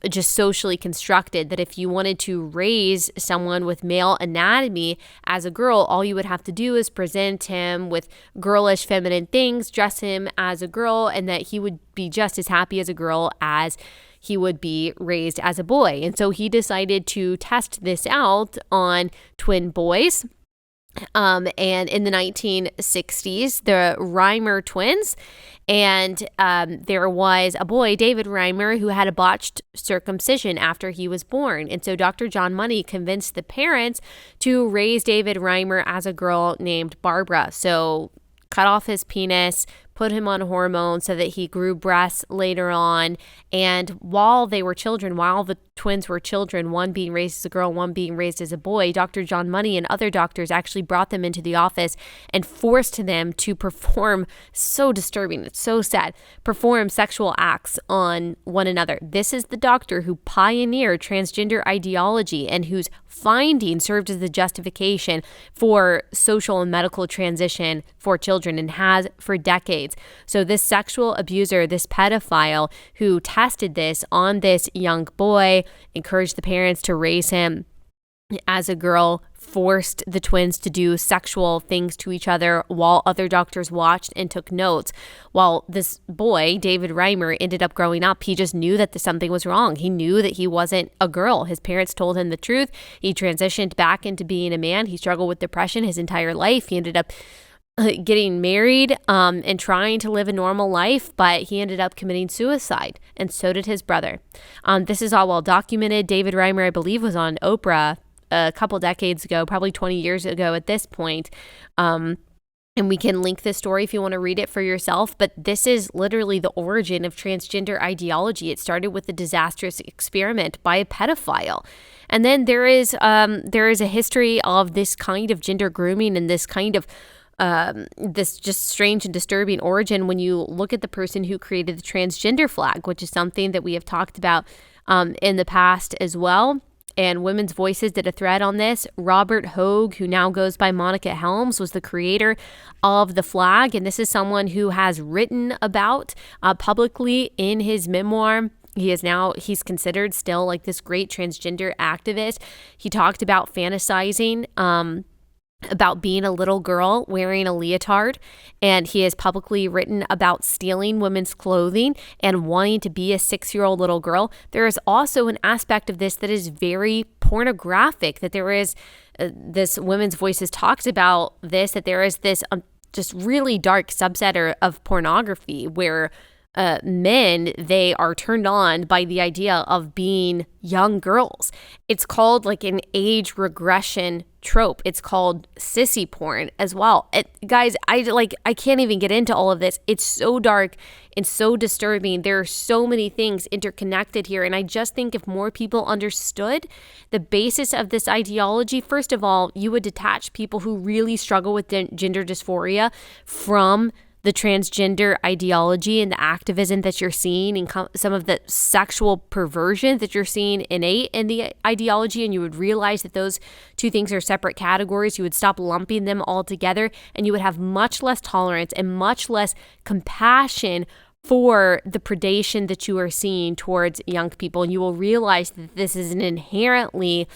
just socially constructed, that if you wanted to raise someone with male anatomy as a girl, all you would have to do is present him with girlish feminine things, dress him as a girl, and that he would be just as happy as a girl as he would be raised as a boy. And so he decided to test this out on twin boys. And in the 1960s, the Reimer twins, and there was a boy, David Reimer, who had a botched circumcision after he was born. And so Dr. John Money convinced the parents to raise David Reimer as a girl named Barbara. So cut off his penis, put him on hormones so that he grew breasts later on. And while they were children, while the twins were children, one being raised as a girl, one being raised as a boy, Dr. John Money and other doctors actually brought them into the office and forced them to perform, so disturbing, it's so sad, perform sexual acts on one another. This is the doctor who pioneered transgender ideology and whose findings served as the justification for social and medical transition for children and has for decades. So this sexual abuser, this pedophile who tested this on this young boy, encouraged the parents to raise him as a girl, forced the twins to do sexual things to each other while other doctors watched and took notes. While this boy, David Reimer, ended up growing up, he just knew that something was wrong. He knew that he wasn't a girl. His parents told him the truth. He transitioned back into being a man. He struggled with depression his entire life. He ended up getting married and trying to live a normal life, but he ended up committing suicide, and so did his brother. This is all well documented. David Reimer, I believe, was on Oprah a couple decades ago, probably 20 years ago at this point. And we can link this story if you want to read it for yourself. But this is literally the origin of transgender ideology. It started with a disastrous experiment by a pedophile. And then there is a history of this kind of gender grooming and this kind of this just strange and disturbing origin when you look at the person who created the transgender flag, which is something that we have talked about in the past as well. And Women's Voices did a thread on this. Robert Hogue, who now goes by Monica Helms, was the creator of the flag. And this is someone who has written about publicly in his memoir. He's considered still like this great transgender activist. He talked about fantasizing about being a little girl wearing a leotard, and he has publicly written about stealing women's clothing and wanting to be a 6-year-old little girl. There is also an aspect of this that is very pornographic, that there is this Women's Voices talks about this, that there is this just really dark subset of pornography where men, they are turned on by the idea of being young girls. It's called like an age regression trope. It's called sissy porn as well. Guys, I can't even get into all of this. It's so dark and so disturbing. There are so many things interconnected here. And I just think if more people understood the basis of this ideology, first of all, you would detach people who really struggle with gender dysphoria from the transgender ideology and the activism that you're seeing and some of the sexual perversion that you're seeing innate in the ideology, and you would realize that those two things are separate categories. You would stop lumping them all together, and you would have much less tolerance and much less compassion for the predation that you are seeing towards young people. And you will realize that this is an inherently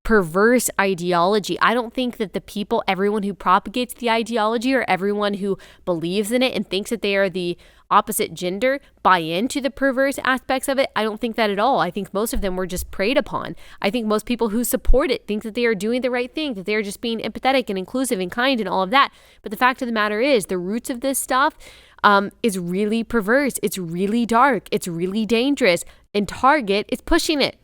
perverse ideology. I don't think that everyone who propagates the ideology or everyone who believes in it and thinks that they are the opposite gender buy into the perverse aspects of it. I don't think that at all. I think most of them were just preyed upon. I think most people who support it think that they are doing the right thing, that they are just being empathetic and inclusive and kind and all of that. But the fact of the matter is, the roots of this stuff is really perverse. It's really dark. It's really dangerous. And Target is pushing it.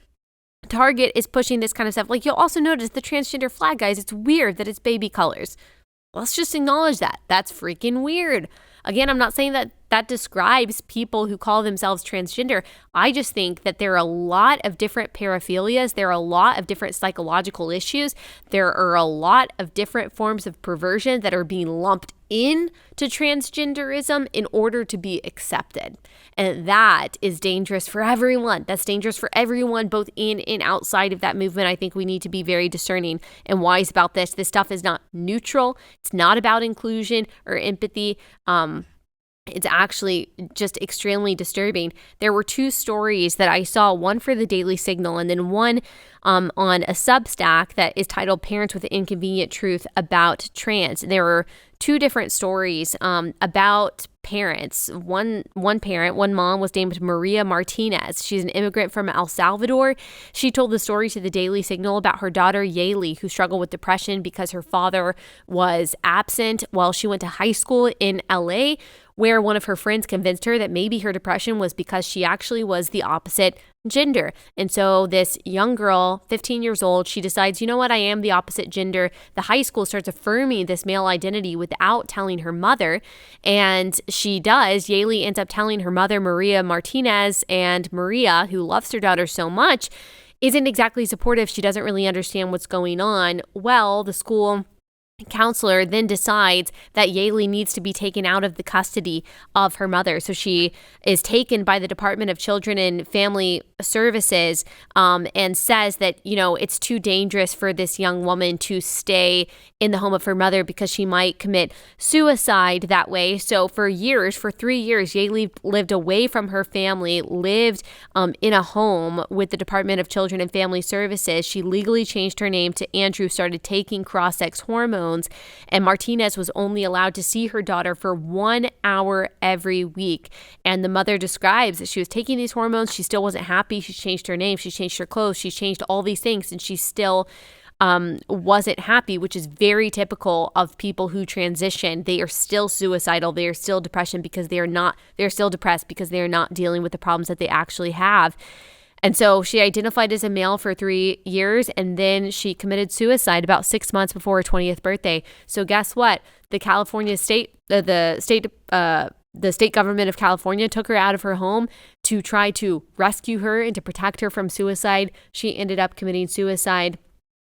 Target is pushing this kind of stuff. Like, you'll also notice the transgender flag, guys. It's weird that it's baby colors. Let's just acknowledge that. That's freaking weird. again, I'm not saying that that describes people who call themselves transgender. I just think that there are a lot of different paraphilias. There are a lot of different psychological issues. There are a lot of different forms of perversion that are being lumped in to transgenderism in order to be accepted. And that is dangerous for everyone. That's dangerous for everyone, both in and outside of that movement. I think we need to be very discerning and wise about this. This stuff is not neutral. It's not about inclusion or empathy. It's actually just extremely disturbing. There were two stories that I saw, one for the Daily Signal and then one on a Substack that is titled Parents with Inconvenient Truth About Trans. There were two different stories about parents. One mom was named Maria Martinez. She's an immigrant from El Salvador. She told the story to the Daily Signal about her daughter, Allie, who struggled with depression because her father was absent while she went to high school in LA, where one of her friends convinced her that maybe her depression was because she actually was the opposite gender. And so this young girl, 15 years old, she decides, you know what, I am the opposite gender. The high school starts affirming this male identity without telling her mother. And she does. Yaley ends up telling her mother, Maria Martinez, and Maria, who loves her daughter so much, isn't exactly supportive. She doesn't really understand what's going on. Well, the school counselor then decides that Yaley needs to be taken out of the custody of her mother. So she is taken by the Department of Children and Family Services and says that, you know, it's too dangerous for this young woman to stay in the home of her mother because she might commit suicide that way. So for 3 years, Yaley lived away from her family, lived in a home with the Department of Children and Family Services. She legally changed her name to Andrew, started taking cross-sex hormones, and Martinez was only allowed to see her daughter for 1 hour every week. And the mother describes that she was taking these hormones. She still wasn't happy. She changed her name. She changed her clothes. She changed all these things, and she still wasn't happy, which is very typical of people who transition. They are still suicidal. They are still depression because they're still depressed because they are not dealing with the problems that they actually have. And so she identified as a male for 3 years, and then she committed suicide about 6 months before her 20th birthday. So guess what? The state government of California took her out of her home to try to rescue her and to protect her from suicide. She ended up committing suicide.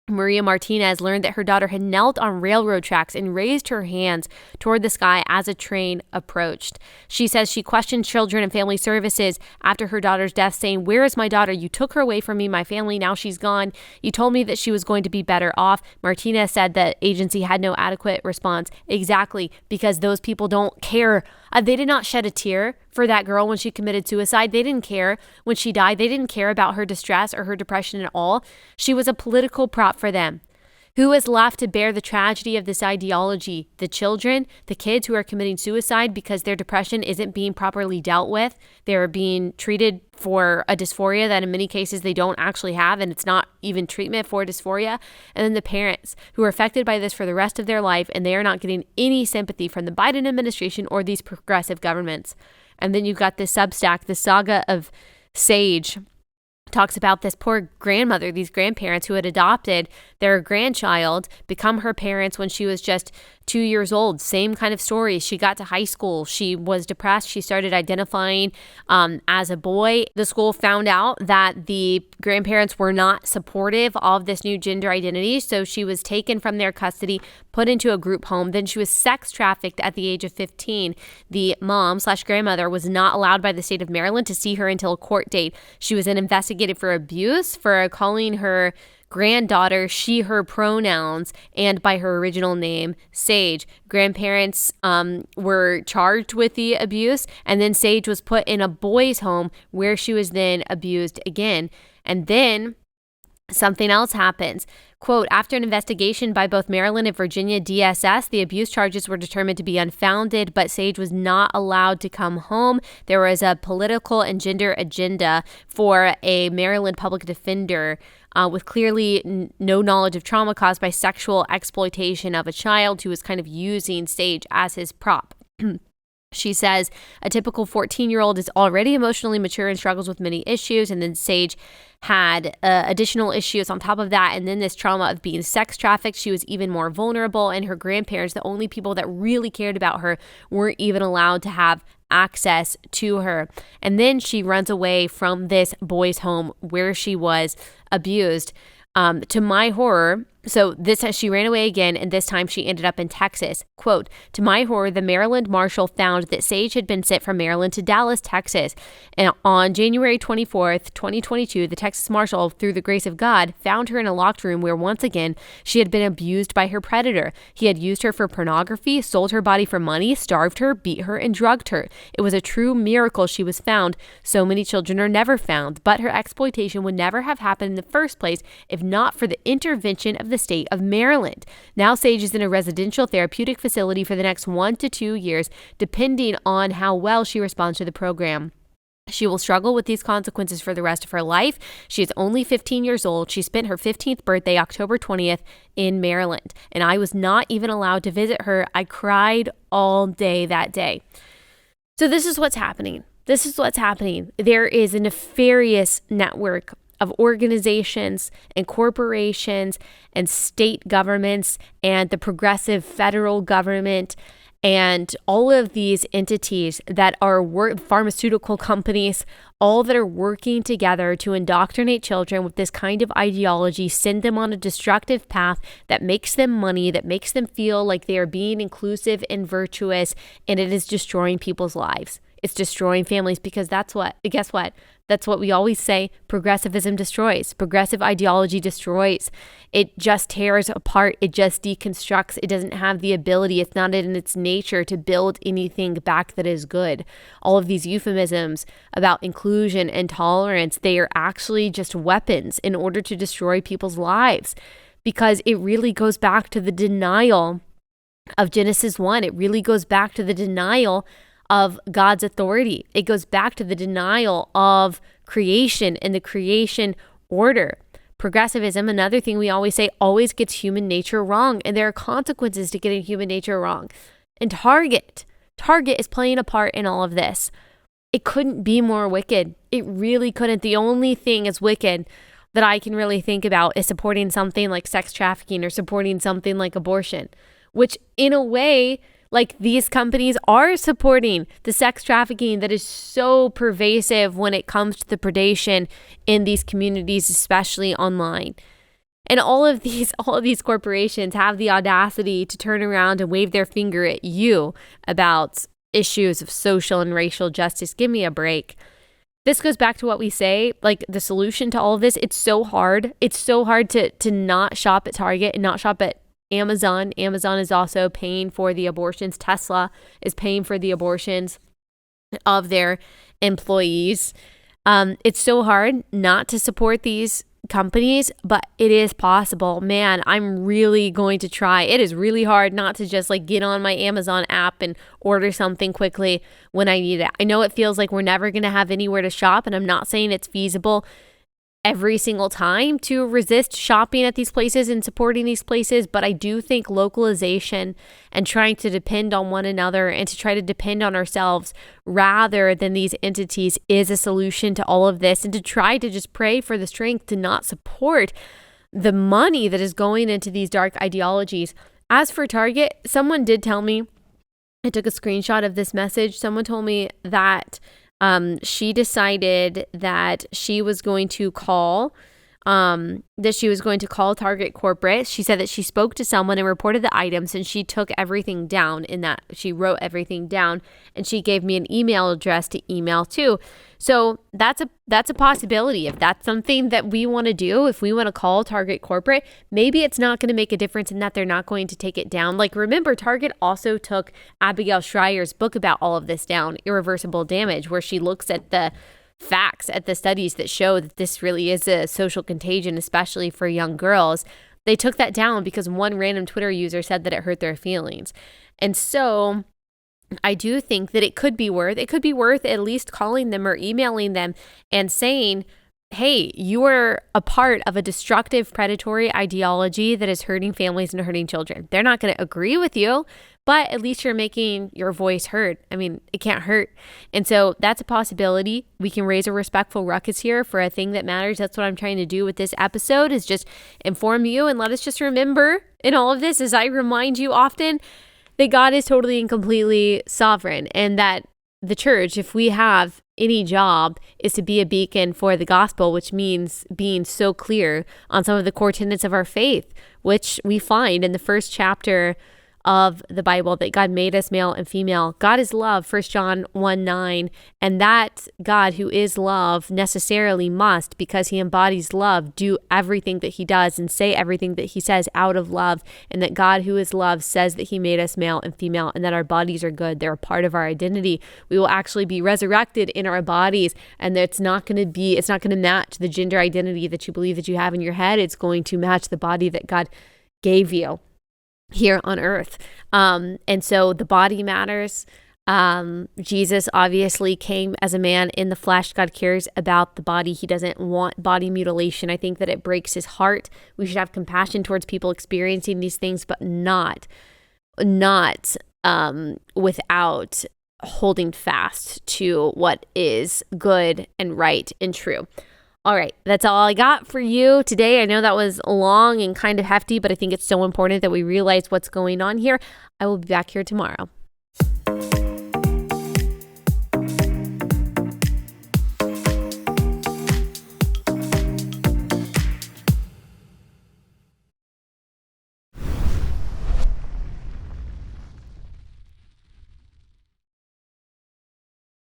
Maria Martinez learned that her daughter had knelt on railroad tracks and raised her hands toward the sky as a train approached. She says she questioned Children and Family Services after her daughter's death, saying, "Where is my daughter? You took her away from me, my family. Now she's gone. You told me that she was going to be better off." Martinez said the agency had no adequate response. Exactly, because those people don't care. They did not shed a tear for that girl when she committed suicide. They didn't care when she died. They didn't care about her distress or her depression at all. She was a political prop for them. Who is left to bear the tragedy of this ideology? The children, the kids who are committing suicide because their depression isn't being properly dealt with. They're being treated for a dysphoria that in many cases they don't actually have, and it's not even treatment for dysphoria. And then the parents who are affected by this for the rest of their life, and they are not getting any sympathy from the Biden administration or these progressive governments. And then you've got this Substack, the saga of Sage, talks about this poor grandmother, these grandparents who had adopted their grandchild, become her parents when she was just 2 years old. Same kind of story. She got to high school. She was depressed. She started identifying as a boy. The school found out that the grandparents were not supportive of this new gender identity, so she was taken from their custody, put into a group home. Then she was sex trafficked at the age of 15. The mom/grandmother was not allowed by the state of Maryland to see her until a court date. She was then investigated for abuse, for calling her granddaughter she, her pronouns, and by her original name, Sage. Grandparents were charged with the abuse, and then Sage was put in a boys' home where she was then abused again. And then something else happens. Quote, after an investigation by both Maryland and Virginia DSS, the abuse charges were determined to be unfounded, but Sage was not allowed to come home. There was a political and gender agenda for a Maryland public defender with clearly no knowledge of trauma caused by sexual exploitation of a child who was kind of using Sage as his prop. She says a typical 14-year-old is already emotionally mature and struggles with many issues. And then Sage had additional issues on top of that. And then this trauma of being sex trafficked, she was even more vulnerable. And her grandparents, the only people that really cared about her, weren't even allowed to have access to her. And then she runs away from this boys' home where she was abused. To my horror, she ran away again, and this time she ended up in Texas. Quote, to my horror, the Maryland marshal found that Sage had been sent from Maryland to Dallas, Texas. And on January 24th, 2022, the Texas marshal, through the grace of God, found her in a locked room where once again, she had been abused by her predator. He had used her for pornography, sold her body for money, starved her, beat her, and drugged her. It was a true miracle she was found. So many children are never found, but her exploitation would never have happened in the first place if not for the intervention of the state of Maryland. Now Sage is in a residential therapeutic facility for the next 1 to 2 years, depending on how well she responds to the program. She will struggle with these consequences for the rest of her life. She is only 15 years old. She spent her 15th birthday, October 20th, in Maryland, and I was not even allowed to visit her. I cried all day that day. So this is what's happening. There is a nefarious network of organizations and corporations and state governments and the progressive federal government and all of these entities that are pharmaceutical companies, all that are working together to indoctrinate children with this kind of ideology, send them on a destructive path that makes them money, that makes them feel like they are being inclusive and virtuous, and it is destroying people's lives. It's destroying families because guess what? That's what we always say. Progressivism destroys. Progressive ideology destroys. It just tears apart. It just deconstructs. It doesn't have the ability. It's not in its nature to build anything back that is good. All of these euphemisms about inclusion and tolerance, they are actually just weapons in order to destroy people's lives, because it really goes back to the denial of Genesis 1. It really goes back to the denial of God's authority. It goes back to the denial of creation and the creation order. Progressivism, another thing we always say, always gets human nature wrong, and there are consequences to getting human nature wrong. And Target is playing a part in all of this. It couldn't be more wicked. It really couldn't. The only thing as wicked that I can really think about is supporting something like sex trafficking or supporting something like abortion, which in a way, like, these companies are supporting the sex trafficking that is so pervasive when it comes to the predation in these communities, especially online. And all of these corporations have the audacity to turn around and wave their finger at you about issues of social and racial justice. Give me a break. This goes back to what we say, like the solution to all of this. It's so hard. It's so hard to not shop at Target and not shop at Amazon. Amazon is also paying for the abortions. Tesla is paying for the abortions of their employees. It's so hard not to support these companies, but it is possible. Man, I'm really going to try. It is really hard not to just like get on my Amazon app and order something quickly when I need it. I know it feels like we're never going to have anywhere to shop, and I'm not saying it's feasible every single time to resist shopping at these places and supporting these places, but I do think localization and trying to depend on one another and to try to depend on ourselves rather than these entities is a solution to all of this, and to try to just pray for the strength to not support the money that is going into these dark ideologies. As for Target, someone did tell me, I took a screenshot of this message, someone told me that she decided that she was going to call Target corporate. She said that she spoke to someone and reported the items, and she took everything down in that. She wrote everything down, and she gave me an email address to email to. So that's a possibility. If that's something that we want to do, if we want to call Target corporate, maybe it's not going to make a difference in that they're not going to take it down. Like, remember, Target also took Abigail Schreier's book about all of this down, Irreversible Damage, where she looks at the facts, at the studies that show that this really is a social contagion, especially for young girls. They took that down because one random Twitter user said that it hurt their feelings. And so I do think that it could be worth at least calling them or emailing them and saying, hey, you are a part of a destructive, predatory ideology that is hurting families and hurting children. They're not going to agree with you, but at least you're making your voice heard. I mean, it can't hurt. And so that's a possibility. We can raise a respectful ruckus here for a thing that matters. That's what I'm trying to do with this episode, is just inform you and let us just remember in all of this, as I remind you often, that God is totally and completely sovereign, and that the church, if we have any job, is to be a beacon for the gospel, which means being so clear on some of the core tenets of our faith, which we find in the first chapter of the Bible, that God made us male and female. God is love, 1 John 1:9, and that God who is love necessarily must, because he embodies love, do everything that he does and say everything that he says out of love, and that God who is love says that he made us male and female, and that our bodies are good. They're a part of our identity. We will actually be resurrected in our bodies, and it's not going to match the gender identity that you believe that you have in your head. It's going to match the body that God gave you here on earth. And so the body matters. Jesus obviously came as a man in the flesh. God cares about the body. He doesn't want body mutilation. I think that it breaks his heart. We should have compassion towards people experiencing these things, but not without holding fast to what is good and right and true. All right, that's all I got for you today. I know that was long and kind of hefty, but I think it's so important that we realize what's going on here. I will be back here tomorrow.